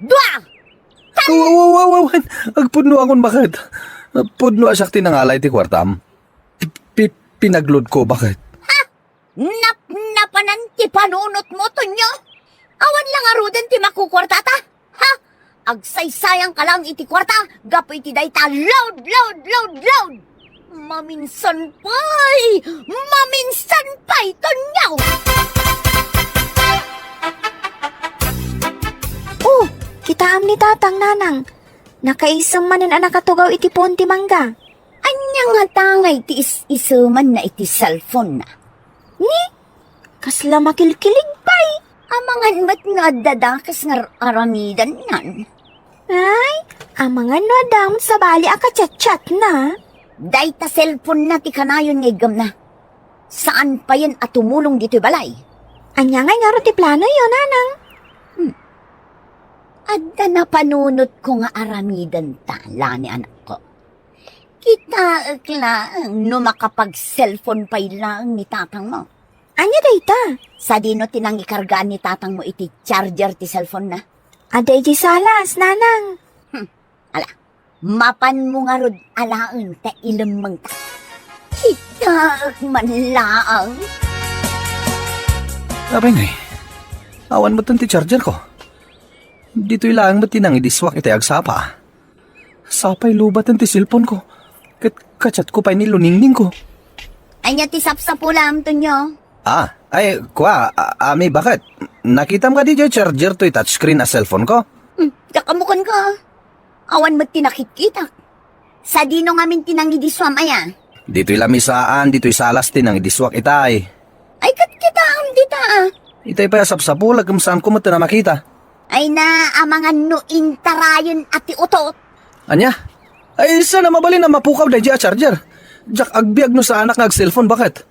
Dua! Wawan! Agpudno akon bakit? Pudno asyak tinangalay ti kwartam. Pinaglod ko bakit? Napanan ti panunot mo, Tonyo? Awan lang arudan ti makukwartata? Agsaysayang ka lang iti kwarta, gapo iti dayta loud! Maminsan pa'y, Tonyaw! Kita ni tatang nanang. Nakaisang manin anak katugaw iti ponti mangga. Anya nga tangay ti isuman na iti cellphone na. Kasla makilkilig pa'y. Amangan mat nga dadakas nga aramidan nan. Ay, amangan no adamot sa bali chat na. Dayta cellphone na ti kanayon nga igam na. Saan pa yan at tumulong dito'y balay? Anya nga nga ti plano yun, nanang. Adda na panunot ko nga aramidan tala ni anak ko. Kita no makapag-cellphone pa lang ni tatang mo. Anya dayta? Sa dino tinangikargaan ni tatang mo iti charger ti cellphone na. Aday di salas, nanang. Ala, Mapan mo nga rod alaang ta ilang mangta. Kita man laang. Abay ngay, awan mo ti charger ko. Dito'y lang matinang idiswak iti agsapa. Sapay lubat ti cellphone ko. Kachat ko pa niluningning ko. Anya ti sapsapulam to nyo. Ay, Ami, bakit? Nakita mo ka di charger to'y touchscreen na cellphone ko? Kakamukon ka. Awan mo tinakit-kita. Sa dino ngamin tinang idiswam aya. Dito'y lamisaan, dito'y salas tinang idiswak itay. Ay kat kita ang dita Itay pa sapsapulag kung saan ko mo na makita. Ay na amangan no intarayon ati utot. Anya? Ay, sana mabalin na mapukaw na dyan charger. Jack, agbiag no sa anak ng cellphone, bakit?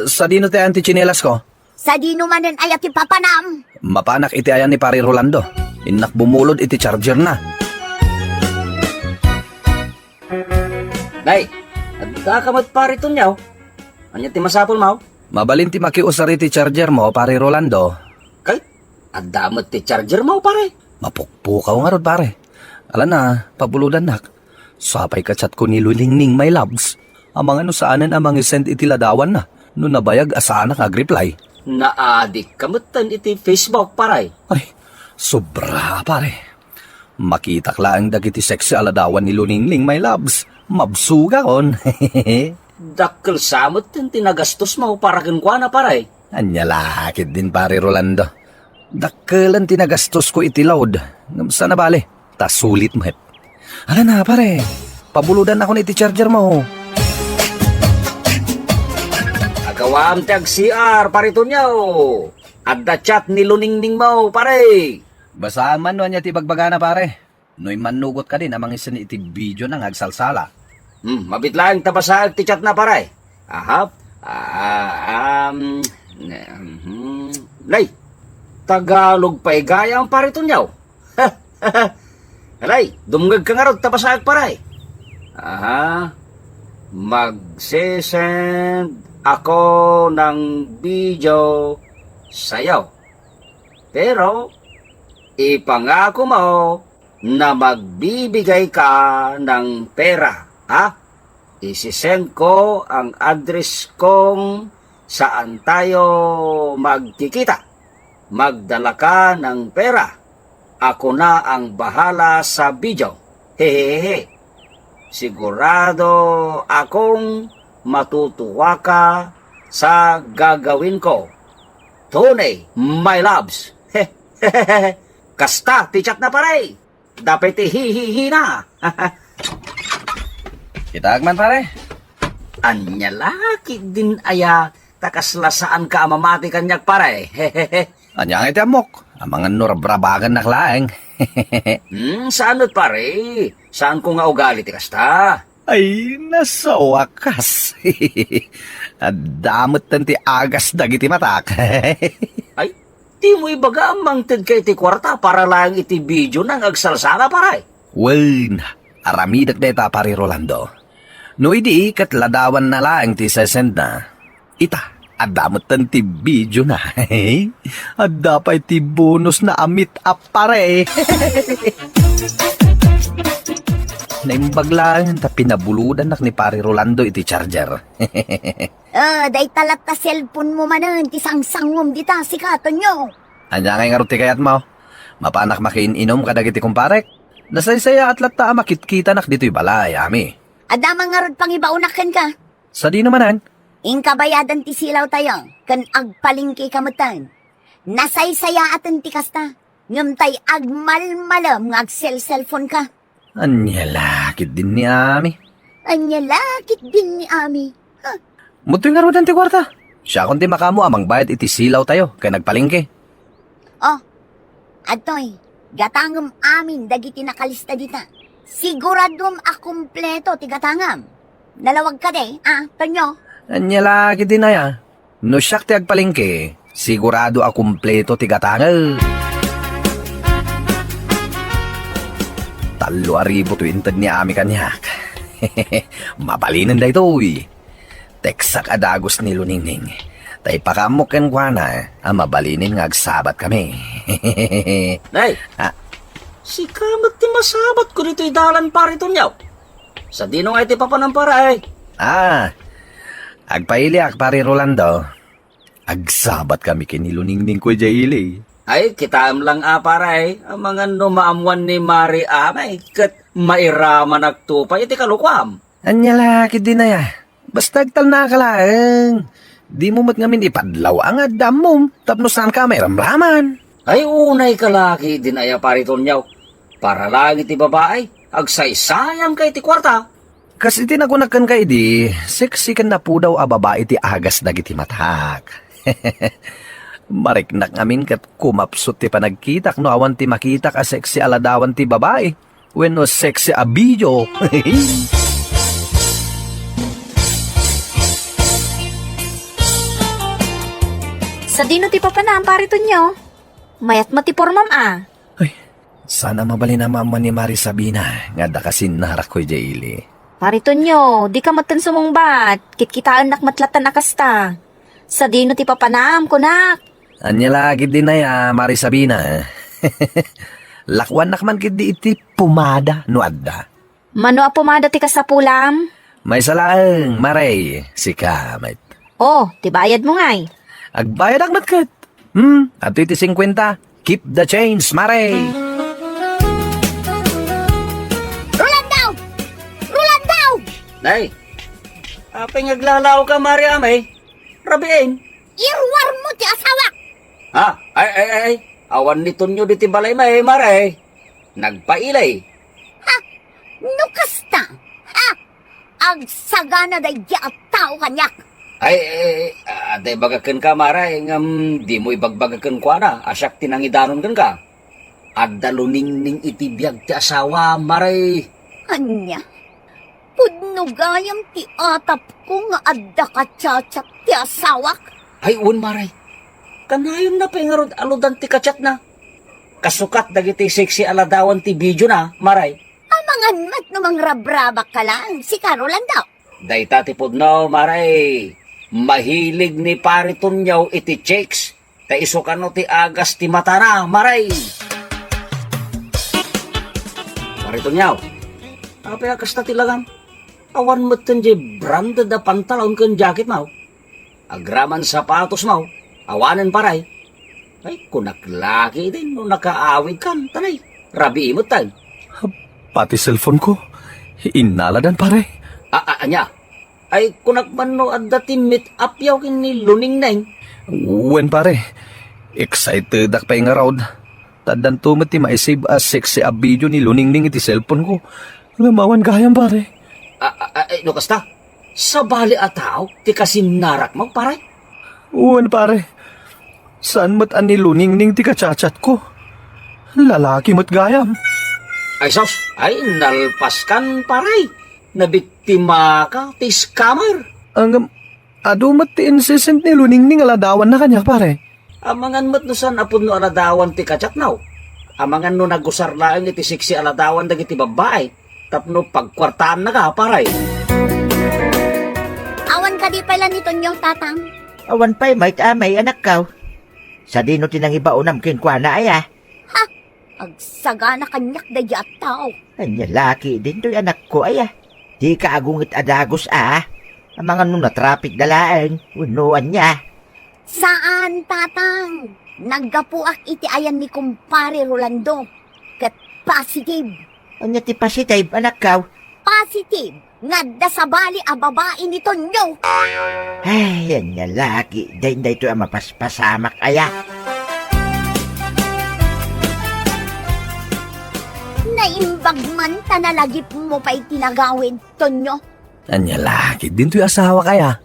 Sa dino tayo anti-chinelas ko. Sa dino manen ay ati papanam. Mapanak iti ayan ni Pari Rolando. Inak bumulod iti charger na. Nay, nagkakamat pa rito niyaw. Anya ti masapol mo? Mabalin ti makiusar iti charger mo, Pari Rolando. Kay, adamot ti charger mo pare. Mapukpukaw nga rod, pare. Ala na, pabuludan nak. Sapay kachat ko ni Lulingning, my loves. Amang ano saanan amang isend iti ladawan na. No nabayag asana kag-reply. Naadik kamutan iti Facebook pare. Ay, sobra, pare. Makitak lang dagiti sexy aladawan ni Lulingning, my loves. Mabsuga kon. Dakkel samot tin tinagastos mo para kinkwa na pare. Anya lakit din, pare Rolando. Dakkelan tinagastos ko iti load. Ngamsa na bale? Tas sulit mo hep. Ala na, pare. Pabuludan ako na iti charger mo. Agawam tag CR parito niyaw. Adda chat ni Luningning mo pare. Basaan man no niya ti bagbagana, pare. No'y manugot ka din amang isan iti video ng agsalsala. Mabitlaang tabasag ti chat na pare. Ahap. Lay. Tagalog pa igayang parito niyaw. Alay, dumgag ka nga ron, tapasag paray. Magsisend ako ng video sayaw. Pero, ipangako mo na magbibigay ka ng pera, ha? Isisend ko ang address kong saan tayo magkikita. Magdala ka ng pera. Ako na ang bahala sa video. Hehehe. Sigurado akong matutuwa ka sa gagawin ko. Tunay, my loves. Hehehe. Kasta, tichat na pare. Dapat hihihi na. Kitagman, pare. Anya laki din aya. Takaslasaan ka amamati kanyak pare. Hehehe. Anya nga iti amok. Amangan nurabrabagan na klaeng. Saanot pare? Saan ko nga ugali ti kasta? Ay, nasa wakas. Damot tanti agas dagiti matak. Ay, di mo ibaga amang tid kay ti kwarta para lang iti video ng agsalsala pare. Well, aramidak na ita, pare Rolando. No idi katladawan na lang ti sesend na. Ita. Adamot tanti video na. Adapay ti bonus na amit up pare. Naimbaglaan ta pinabuludan nak ni pare Rolando iti charger. Day talat ta cellphone mo manan, ti sangsangom dita si katon nyo. Anya ngay nga ruti kayat mo. Mapanak makiin-inom kadag iti kumparek. Nasaysaya at latta makitkita nak dito'y balay, ami. Adamang nga rod pang ibaunakan ka. Sa di namanan. Ingkabayadan ti silaw tayo, kan agpalingki kamutan. Nasaysaya atan ti kasta, ngam tay agmalmalam ng cellphone ka. Anya lakit din ni ami. Anya lakit din ni ami. Mutoy nga rodan ti kwarta. Siya kundi makamo amang bayad iti silaw tayo, kay nagpalingke. Oh, atoy, gatangam amin dagiti nakalista dita. Siguradum akumpleto ti gatangam. Nalawag ka de, Tonyo? Anya lagi din na ya. No siyak ti agpalingke, sigurado a kumpleto ti gatangal. 3,000 ni ami kanyak. Mapalinan da ito teksak adagos ni Luningning. Tay pakamok ken kuana, mabalinin nga agsabat kami. Nay, Si kamat ti masabat ko dito idalan pariton yaw. Sa dino nga iti papanampara eh. Agpailiak pare Rolando. Agsabat kami kiniluningning ko ili. Ay, kitaam lang paray. Ang mga numaamuan ni Mari amay. Kat mairaman agtupay iti kalukwam. Anya laki din na ya. Basta agtal na kalaeng. Di mo mat ngamin ipadlaw ang adam mo. Tapno saan ka may ramraman. Ay, unay kalaki din ay pariton yaw. Para lang iti babae. Agsaysayang kay iti kwarta. Kasi tinakunakan kay di, sexy kan na po daw a babae ti agas dagiti matak. Mariknak ngamin kat kumapsot ti panagkitak no awan ti makitak a sexy aladawan ti babae. When no sexy a video. Sa dino ti papanaan parito nyo? Mayat mo ti pormam Ay, sana mabali na mama ni Mari Sabina. Nga da kasi narak ko ili. Parito nyo, di ka matan sumungbat. Kitkitaan nak matlatan akasta. Sa dino ti papanam ko nak. Anya lagi din na ya, Mari Sabina. Lakwan nakman kit di iti pumada no adda. Mano a pumada ti kasapulam? May salaang, Maray. Sika, mate. Oh, ti bayad mo ngay. Agbayad ang matkat. At iti 50, keep the change, Maray. Nay, apay ngaglalaw ka, Mari amay. Rabiin. Irwar mo ti asawa. Ha? Ay. Awan nito nyo diti balay may, Mari. Nagpailay. Ha? Nukasta. Ha? Agsagana day at tao kanyak. Ay, aday bagakan ka, Mari. Ngam, di mo ibagbagakan ko na. Asyak tinangidaron kan ka. Adda luningning itibiyag ti asawa, Mari. Anya? Pudno gayam ti atap ko nga adda ka tsatsat ti asawak. Ay, Mari. Kanayon na pengarod aludan ti kachat na. Kasukat dagiti sexy aladawan ti video na, Maray. Amangan mat numang rabrabak ka lang, si Carolan daw. Dayta ti pudno, Maray. Mahilig ni pariton yaw iti chicks. Ta isukano ti agas ti mata na, Maray. Pariton yaw. Apay agas na tilagan. Awan mo di branded na pantalon kan jacket mo. Agraman sapatos mo. Awanan paray. Ay, kunaklaki din no nakaawid kan. Tanay, rabi imot tayo. Pati cellphone ko, inaladan pare. Anya? Ay, kunakman no at dati meet up yaw kini luning neng. Wen pare, excited ak pa nga raw. Tadan tumot ti maisave as sexy a video ni luningning iti cellphone ko. Lamawan kayang pare. No kasta? Sa bali ataw, ti kasinarak mo, pare? Uwan pare, saan mo't aniluningning ti kachat ko? Lalaki mo't gayam. Ay sos, ay nalpaskan, pare. Nabiktima ka, ti scammer. Ang ado mo't ti insistent ni luningning aladawan na kanya pare. Amangan mo't no san apun no aladawan ti kachat now. Amangan no nagusar laang iti siksi aladawan dagiti babae. Tapno pagkwartaan na ka, paray. Awan ka di pala nito nyo, tatang. Awan pa'y may anak ka. Sa dino tinang ibaunam kinkwa na ay Ha? Agsagana kanyak day at tao. Anya laki din to'y anak ko ay Di ka agungit adagos Ang mga nung na-traffic dalaan. Unuan niya. Saan, tatang? Naggapuak iti ayan ni kumpare Rolando. Kat positive. Anya ti positive anak ka. Positive. Ngadda sa bali a babae nito nyo. Ay, anya laki. Day to ang mapaspasamak Naimbag man tanalagip mo pa'y tinagawin, Tonyo. Anya laki din to'y asawa kaya.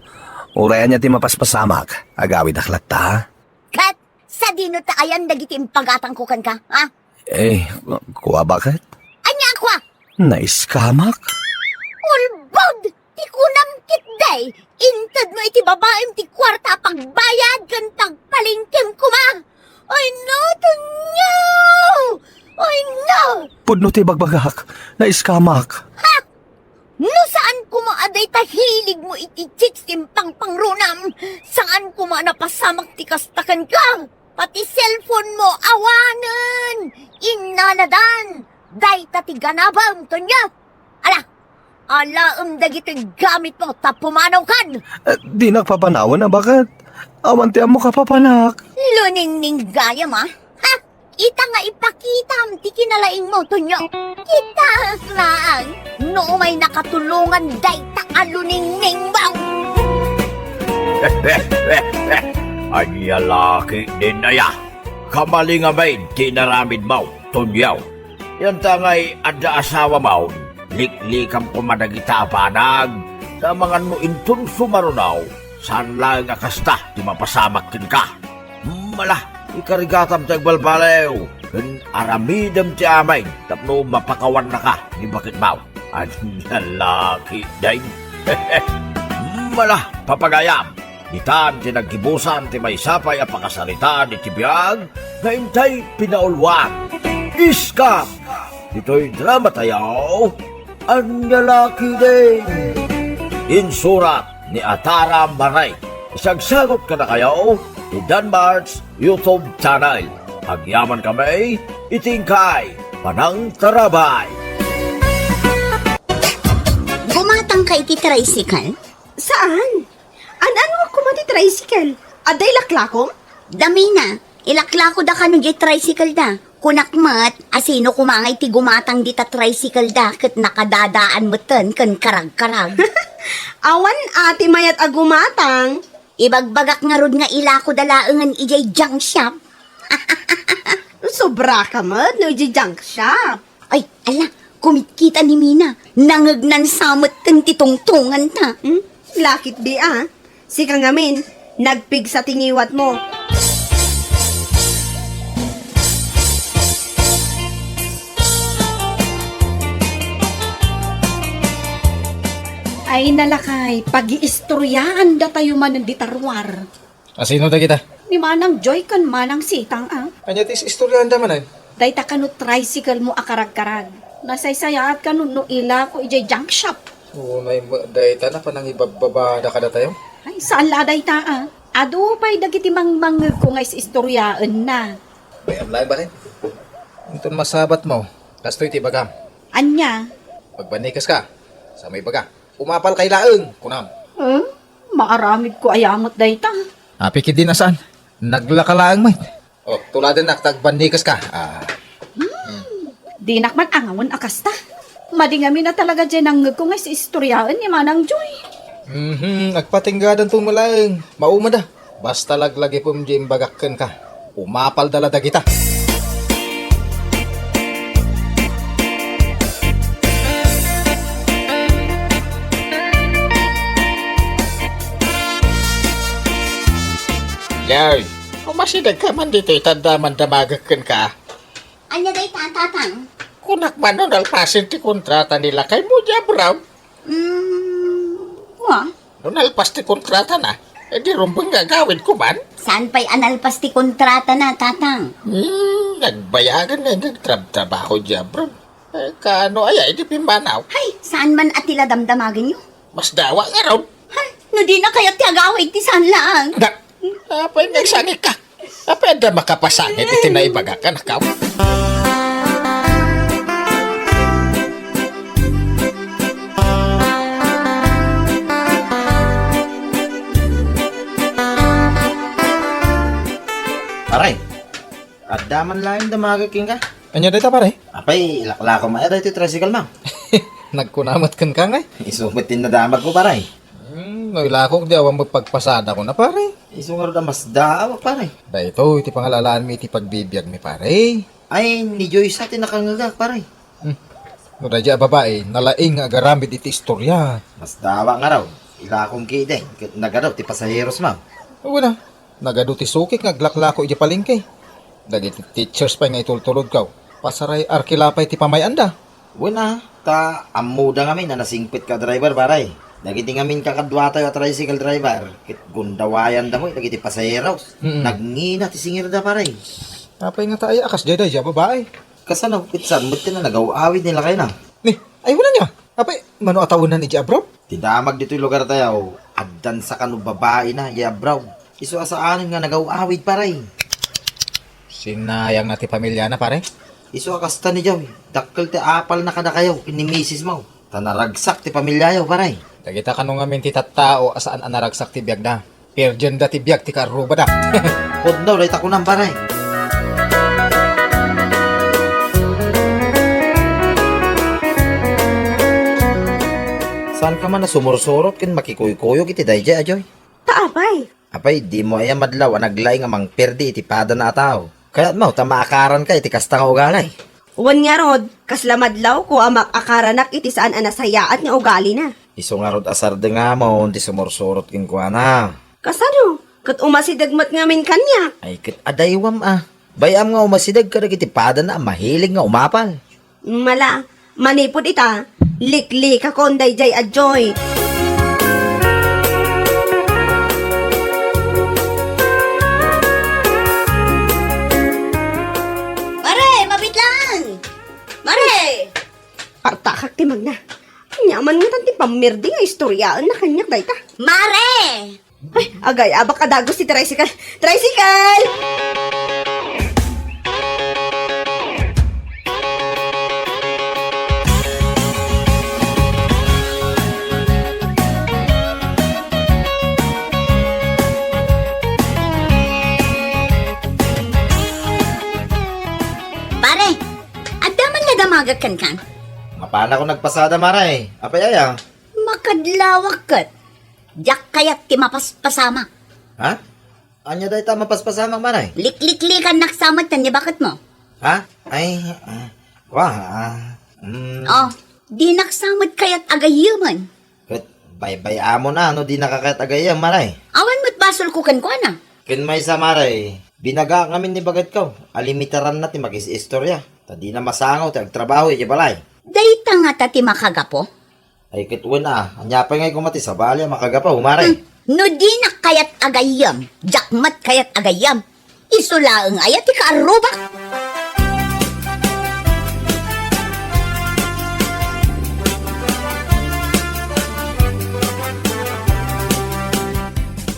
Urayan niya ti mapaspasamak. Agawid aklat ta. Kat, sa dino ta ayan dagitim pagatang kukan ka, ha? Kuha bakit? Anya kwa? Naiskamak? Ulbod! Ti kunam kit day! Intad mo iti babaem ti kwarta pagbayad kan pagpalingkim kuma! Ay no, Tonyo! Ay no! Pudno ti bagbagak. Naiskamak. Ha? No saan kumaaday tahilig mo iti chicks timpang pangrunam? Saan kuma napasamak ti kastakan ka? Pati cellphone mo, awanan! Inanadan! Day tati ganabang to niya! Alaam dagito'y gamit mo, tapumanaw kan! Di nagpapanawan na bakit? Awanti mo ka papanak. Luningning gayam ha? Ha? Ita nga ipakitam, ti kinalaing mo to niyo. Kita lang, no may nakatulungan day ta aluningning bang! Anya laki din na ya. Kamaling amay, tinaramid mo, tunyaw. Yan tangay, ada asawa mo, liklikam kumadagita panag, sa mga mo intun sumarunaw, saan lang akasta, di mapasamakin ka. Malah, ikarigatam tiyag balbalew, kan aramidam ti amay, tapno mapakawan na ka, di bakit mo. Anya laki din. Malah, papagayam. Itan tinagkibusan ti may sapay a pakasalita ni tibiyag na intay pinaulwan. Iskam! Ito'y drama tayaw, ang lalaki din. Insurat ni Atara Maray. Isagsagot ka na kayo ni Danmar's YouTube channel. Agyaman kami, itingkay, panang tarabay. Gumatang ka iti tricycle? Saan? Ano ako mati-tricycle? Aday laklakom? Dami na. Ilaklako da ka no di tricycle da. Kunakmat, asino kumangay ti gumatang di ta tricycle da kat nakadadaan mo ten kan karag-karag. Awan ati mayat agumatang. Ibagbagak nga rod nga ilako dalaangan ijay junk shop. Sobra ka mat, no junk shop. Ay, ala, kumitkita ni Mina. Nangagnan samot ten titungtungan ta. Lakit di Sika ngamin, nagpig sa tingiwat mo. Ay nalakay, pag-iistoryaan da tayo man ng ditarwar. Asino da kita? Ni manang joy kan manang sitang Anya tis istoryan da manan. Day ta kanu tricycle mo akarag-karag. Nasaysayaat kanu no ila ko ijay junk shop. Oo, may dayta na pa nang ibababa ka na tayo. Ay, saan laday ta Ado pa'y dagiti mangmangag ko nga istoryaan na. May amlay ba rin? Itong masabat mo, kastoy ti bagam. Anya? Pagbanikas ka, sa may baga, umapal kay laeng, kunam. Maaramid ko ayamot day ta. Apikid din na saan? Naglakalaang may. O, tuladan na, tagbanikas ka. Di nakman angawan akasta. Madingami na talaga dyan ang ko nga istoryaan ni Manang Joy. Nagpatinggadan tong malaeng. Mauma da. Basta laglagi po mdi imbagakken ka. Umapal dala da kita. Yoy, umasidag ka man dito itandaman damagakken ka. Anya day tatatang? Kunak man nun alpasin ti kontrata nila kay Muja Brown. Nun alpas ti kontrata na, di rumbang gagawin ko man. Saan pa'y analpas ti kontrata na, tatang? Nagbayagan na nagtrabaho dya, Brown. Kano ay di pimbanaw. Hay, saan man atila damdamagan nyo? Mas dawa nga raw. Hay, no di na kayo tiagaway ti saan lang. Apay nagsangit ka. Apay da makapasangit iti naibaga ka na kaw. Paray, adaman lang damagaking ka. Anya dito pare? Apay, ilaklako mo dito tricycle mo. Nagkunamat kan ka nga. Isumitin na damag ko paray. Nailakok di awang magpagpasada ko na pare. Isungar da mas daaw pare. Dahito, iti pangalalaan mi iti pagbibiyag mi pare. Ay, ni Joyce atin nakangagak pare. No dadya babae, nalaing nga agaramid iti istorya. Mas dawa nga raw. Ilakong kide, nagaraw ti pasaheros mo. Wala, nagado ti sukik naglaklako iti palengke. Dagiti teachers pa nga itultulod kaw. Pasaray arkilapay ti pamayanda. Wala, ta amuda kami na nasingpit ka driver paray. Dagiti ngamin kakadwata yung tricycle driver. Kit gundawayan da mo, dagiti pasaheros. Nagngina ti singir da paray. Apay nga tayo, akas jay daya babae. Kasanaw, pitsan, ba't na nagaw-awid nila kayo na? Ay, wala niya. Apay, mano atawunan iti abroad? Tidamag dito yung lugar tayo. Agdan sa kanu babae na, yabraw. Iso asaanin nga nagaw-awid paray. Sinayang na ti pamilya na pare. Iso akasta ni Jaw. Dakkel ti apal na kada kayo. Kini misis mo. Tanaragsak ti pamilya yaw, paray. Dagita kanong amin ti tattao asaan anaragsak ti biyag na. Perdian da ti biyag ti karuba da. Podno, rayta ko nang paray. Saan ka man na sumursurot kin makikuy-kuyog iti dayjay ajoy? Taapay. Apay, di mo ay madlaw ang naglay nga mang perdi iti pada na ataw. Kaya't mo, tamaakaran ka iti kasta nga ugalay. Wan nga rod, kaslamadlaw ko amak akaranak iti saan anasayaat nga ugali na. Iso nga rod asar de nga mo, di sumursurot kin kwa na. Kasano? Kat umasidagmat nga min kanya. Ay, kit adaywam ah. Bayam nga umasidag ka iti pada na mahilig nga umapal. Mala, manipod ita. Liklik ako onday jay adjoy. Mare, mabit lang! Mare! Partakak ti magna. Nyaman nga tanti pamirdi nga istoryaan na kanyak dayta. Mare! Ay, agay, abak kadagos si tricycle. Tricycle! Pare, adaman nga damagakan kan? Mapana ko nagpasada maray. Apay aya. Makadlawak kat. Diyak kayat ti mapaspasama. Ha? Anya day ta mapaspasamang maray? Likliklikan naksamat tan ni bakit mo? Ha? Ay, wah. Oh, di naksamat kayat agayaman. Kat bay-bay amo na, no, di nakakatagayang maray. Awan mo't basol ko kan na. Kin may sa maray, binaga kami ni bagat ko. Alimitaran na ti magis-istorya. Ta di na masangaw, ti agtrabaho, iti balay. Dayta nga tati makagapo. Ay kitwen anya pa ngay kumati sa balya, makagapaw, maray. No di na kayat agayam. Jakmat kayat agayam. Isulaang ayat ti kaaruba.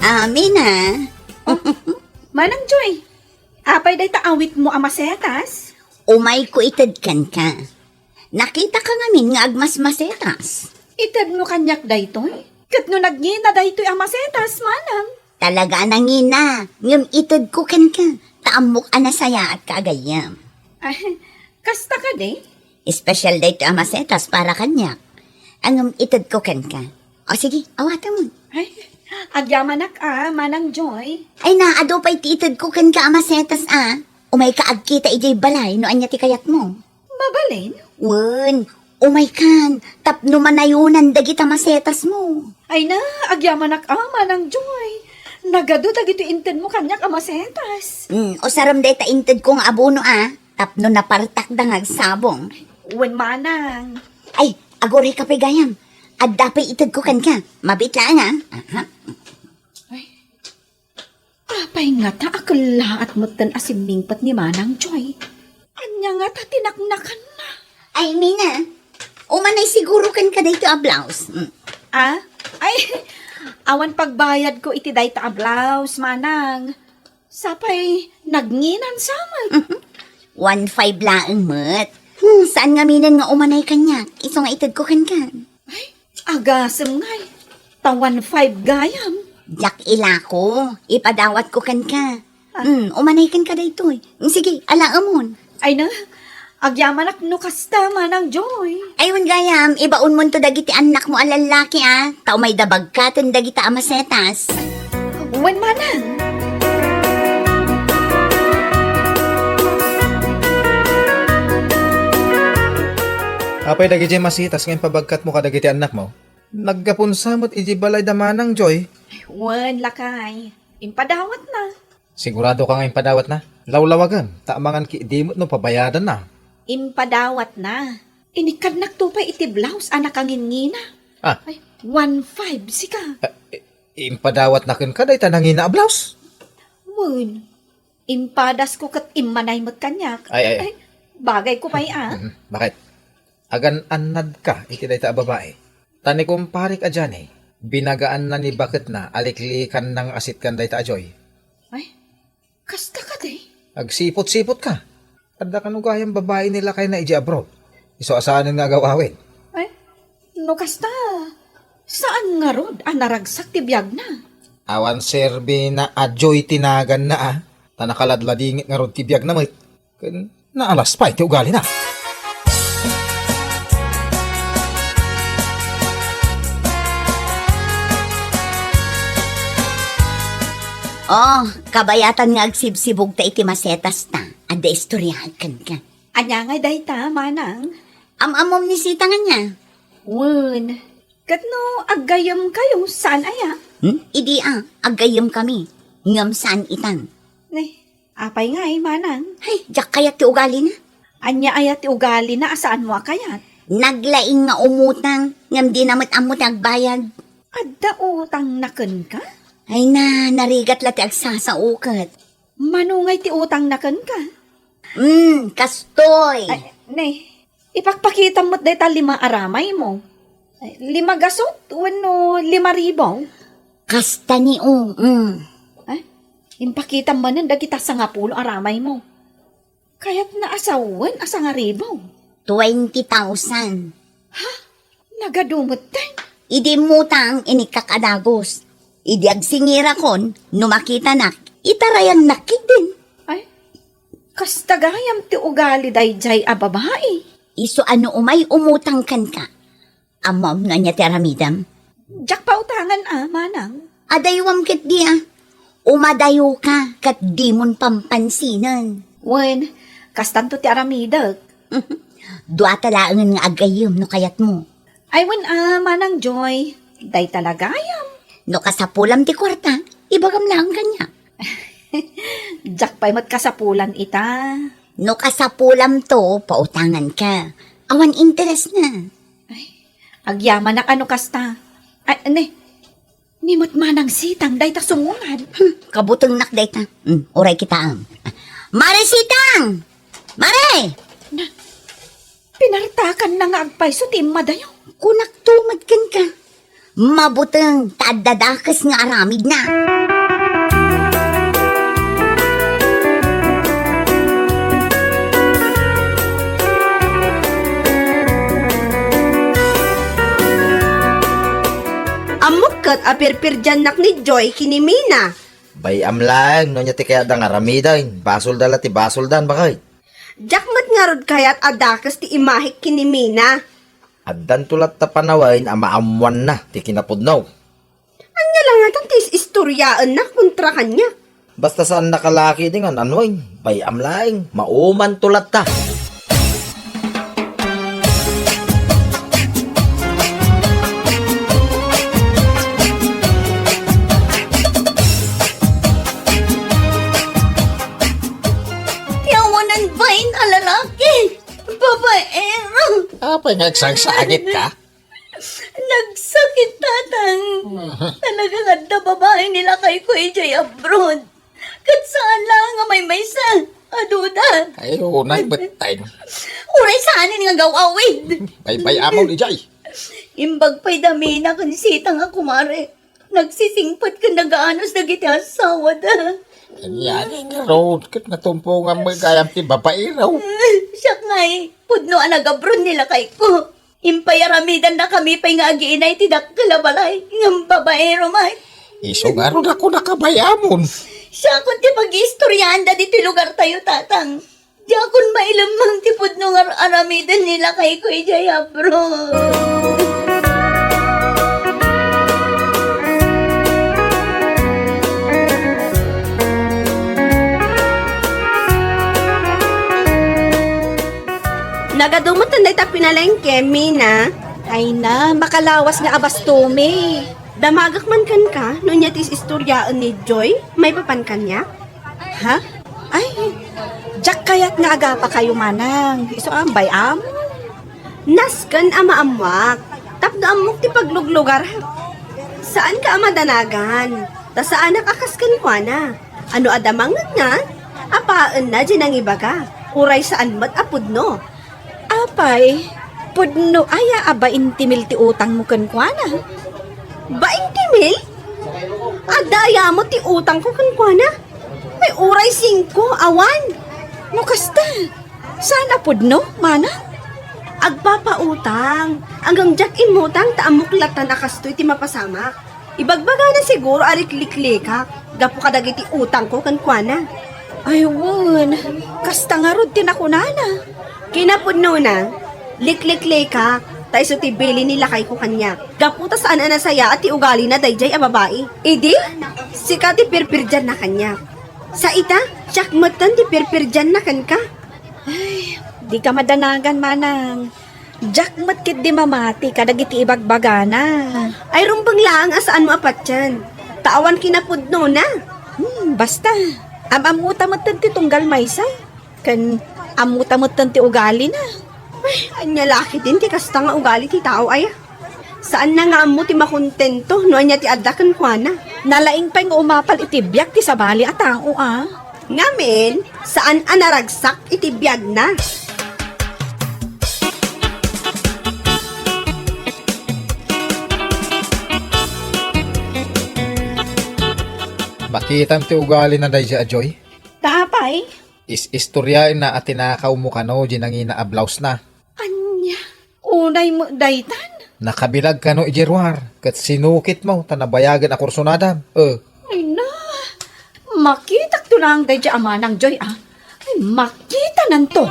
Amin Manang Joy, apay day taawit mo amasetas? Umay ko itadkan ka. Nakita ka ngamin nga agmas-masetas. Itad mo kanyak daytoy. Kat no nagngina daytoy amasetas, manang. Talaga nangina. Ngam itad ko kan ka. Taamok anasaya at kaagayam. Ay, kasta ka de? Special day to amasetas para kanyak. Angam itad ko kan ka. O sige, awatan mo. Ay, agyamanak manang Joy. Ay naado pa'y titad ko kan ka amasetas Umay ka agkita ijay balay no anya ti kayat mo. Mabalin? Wen, umay kan. Tapno manayunan dagita masetas mo. Ay na, agyamanak manang Joy. Nagado dagito inten mo kanyak amasetas. O saram day ta intad ko nga abono Tapno napartak dangag sabong. Wen manang. Ay, agore ka pigayam. At dapay itad ko kan ka. Mabit lang Aha. Apay nga ta akalaat mo tan asimbingpat ni manang Joy. Anya nga ta tinaknakan na. Ay, Mina. Umanay siguro kan ka dito a blouse. Ay, awan pagbayad ko iti day ta a blouse, manang. Sapay, nagnginan saman. 1.5 laang mat. Saan nga minan nga umanay kanya? Iso nga itad ko kan ka. Ay, agasem ngay. Tawan 5 gayam. Jak ilako. Ipadawat ko kan ka. Umanay kan ka dito Sige, alaamon. Ay na, agyamanak no kasta manang Joy. Ayun gayam, ibaon mo to dagiti anak mo alalaki Tao may dabag ka tan dagita amasetas. Wen manang. Apay dagi jay masitas ngayon pabagkat mo kadagiti anak mo. Nagkapunsamot iji balay damanang Joy. Wen lakay. Impadawat na. Sigurado ka ngayon padawat na. Lawlawagan, taamangan ki dimot no pabayadan na. Impadawat na. Inikad nagtupay iti blouse anak ang ngina. Ay, 1.5 sika. Impadawat na kin kaday tanangin na blouse. Wen, impadas ko kat imanay mo't kanyak. Ay. Bagay ko pa'y Bakit? Agan anad ka, iti day ta babae. Tani kumparik a dyan binagaan na ni bakit na aliklikan ng asit kan day ta Joy. Ay, kasta ka day. Agsipot-sipot ka. Adda ka gayang babae nila kay na iji abroad. Iso asahanan nga gawawin. Ay, no kasta. Saan nga rod naragsak ti biyag na? Awan serbi na adjoy tinagan na Tanakaladladingit nga rod ti biyag na may. Naalas pa, iti ugali na. Oh, kabayatan nga agsibsibog ta iti masetas ta. Ada istoryahan kan ka. Anya nga day ta, manang. Amamom ni sita nga niya. Wen, katno aggayam kayo saan aya? Idi agayam kami. Ngam saan itan. Apay nga manang. Ay, jak kayat ti ugali na. Anya aya ti ugali na asaan mo kayat? Naglaing nga umutang. Ngam di namat amot agbayad. Adda utang naken ka? Ay na, narigat la ti agsasaukat. Manungay ti utang naken ka? Kastoy. Ay, ipakpakita mo't day ta 5 aramay mo. 5 gasot, wano 5,000. Kasta ni Ay, impakita mo nun dagita sa 10 aramay mo. Kaya't naasawan asa nga ribaw. 20,000. Nagadumot tayo. Idi mutang inikakadagos. Idi agsingira kon, numakita nak, itarayan nakid din. Ay, kastagayam ti ugali day jay a babae. Iso ano umay umutang kan ka. Amam na niya ti aramidam. Jak pa utangan manang. Adaywam kit di Umadayo ka, kat di mon pampansinan. Wen, kastanto ti aramidag. Dua talaangan nga agayom no kayat mo. Ay wen manang Joy, day talagayam. No kasapulam ti kwarta, ibagam lang kanya. Jak pa'y matkasapulan ita. No kasapulam to, pautangan ka. Awan interes na. Agyaman na ano kasta. Ay, nimot manang sitang, day ta sumungan. Kabutong nak day ta. Uray kita ang. Mare sitang! Mare! Pinartakan na nga agpay so timadayo. Kunak tumad kan ka. Mabutang tadadakas nga aramid na. Amukkat apirpirjanak ni Joy kinimina. Bayam lang, no niya ti kaya da nga ramidain. Basol dala ti basol dan bakay. Jakmat nga rod kayat adakas ti imahik kinimina. Addan tulat ta panawain amaamuan na ti kinapudnaw. Anya lang atan tis istoryaan na kontra kanya. Basta saan nakalaki din nga anoy. Bayam lang, mauman tulat ta. Yawanan bain alalaki. Babaero. Apa nagsangsagit ka? Nagsakit tatang. Talagang adda babae nila kay Kuya Jay abroad. Kat saan lang nga may maysa. Aduda. Ay, unay betay. Uray saanin nga gawawid. Bay-bay amon ijay. Imbag pa'y dami na kan sitang ako mare. Nagsisingpat ka nagaanos na giti asawa da. Yan nga road, kat natumpo nga magayam ti babae raw. Siya nga'y, pudno anagabron nila kay ko. Impayaramidan na kami pa'y nga agiinay tidak kalabalay. Ngam babaero may. Iso nga ron ako nakabayamon. Siya kung ti pag-istoryahan da dito lugar tayo tatang. Di akong mailamang ti pudno nga aramidan nila kay Kuya Jaya bro. Nagadumot na ita pinalengke, Mina. Ay na, makalawas nga abastume. Damagak man kan ka, no niya tis istoryaan ni Joy, may papan kanya? Ha? Ay, jak kayat nga aga pa kayo manang. Iso ambay am. Naskan ama amwak, tapno amok ti pagluglugar. Saan ka amadanagan? Ta saan nakakaskan kwa na? Ano adamangan nga? Apaan na dyan ang ibaga? Uray saan mat apudno? Apay, pudno aya aba intimil ti utang mo kankwana. Ba intimil? Adaya mo ti utang ko kankwana? May uray 5, awan. No kasta. Sana pud no, mana? Agpapautang. Hanggang jack inmutang taamuklatan akastoy ti mapasamak. Ibagbaga na siguro arik-liklikak. Gapo kadagiti utang ko kan kuana. Ay, won. Kasta nga rod tinakunana. Kinapudno na, likliklikak. Tayo so ti bili nila kay ko kanya. Gaputa saan na saya at ti ugali na dayjay a babae. Idi, sika ti pirpirjan na kanya. Sa ita, syakmatan ti pirpirjan na kan ka. Di ka madanagan, manang. Jakmat kit di mamati, kadagiti ibagbagana. Ay rumbang lang asaan mo apat yan. Tawan kinapudno na. Basta, amutamatan ti tunggal maysa. Kan amutamatan ti ugali na. Ay, anya laki din ti kasta nga ugali ti tao ay. Saan na nga mo ti makontento no anya ti adakan kwa na. Nalaing pa nga umapal itibyak ti sabali at tao Ngamen, saan anaragsak itibiyag na. Makitam ti ugali na day siya, Joy. Tapay? Istoryain na at tinakaw mo ka no, ginangina a blouse na. Anya, unay mo daytan? Nakabilag ka no, ijerwar. Kat sinukit mo, tanabayagan a kursunadam. Ay na, makita to lang day siya amanang Joy Ay, makita nanto.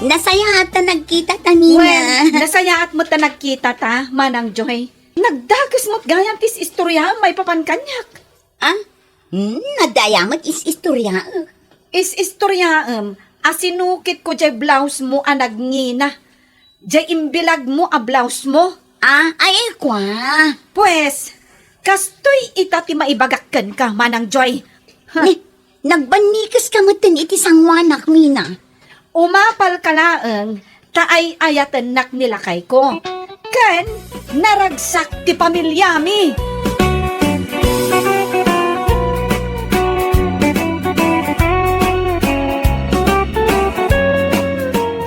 Nasaya ata nagkita tanina. Well, nasayaat mo ta nagkita ta, manang Joy. Nagdagas mo't gayang tis istorya may papankanyak. Nadayamat is istorya. Is istorya asinukit ko jay blouse mo nagnina. Jay imbilag mo a blouse mo. Ay kwa. Pues, kastoy itati maibagakkan ka, manang Joy. Nagbanikas ka matan iti sangwanak, Mina. Umapal ka laeng, taay ayatan nak nilakay ko. Ken, naragsak ti pamilyami.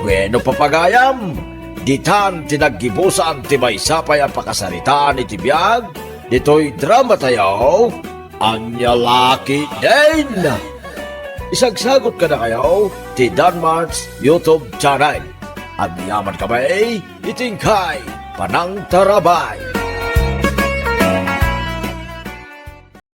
Bueno papagayam, ditan tinaggibusan ti maysapay ang pakasaritaan iti biyag, dito'y drama tayo, Anya Laki Din! Isagsagot ka na kayo, ti Danmarks YouTube channel. At niyaman kami, itingkay, Panang Tarabay.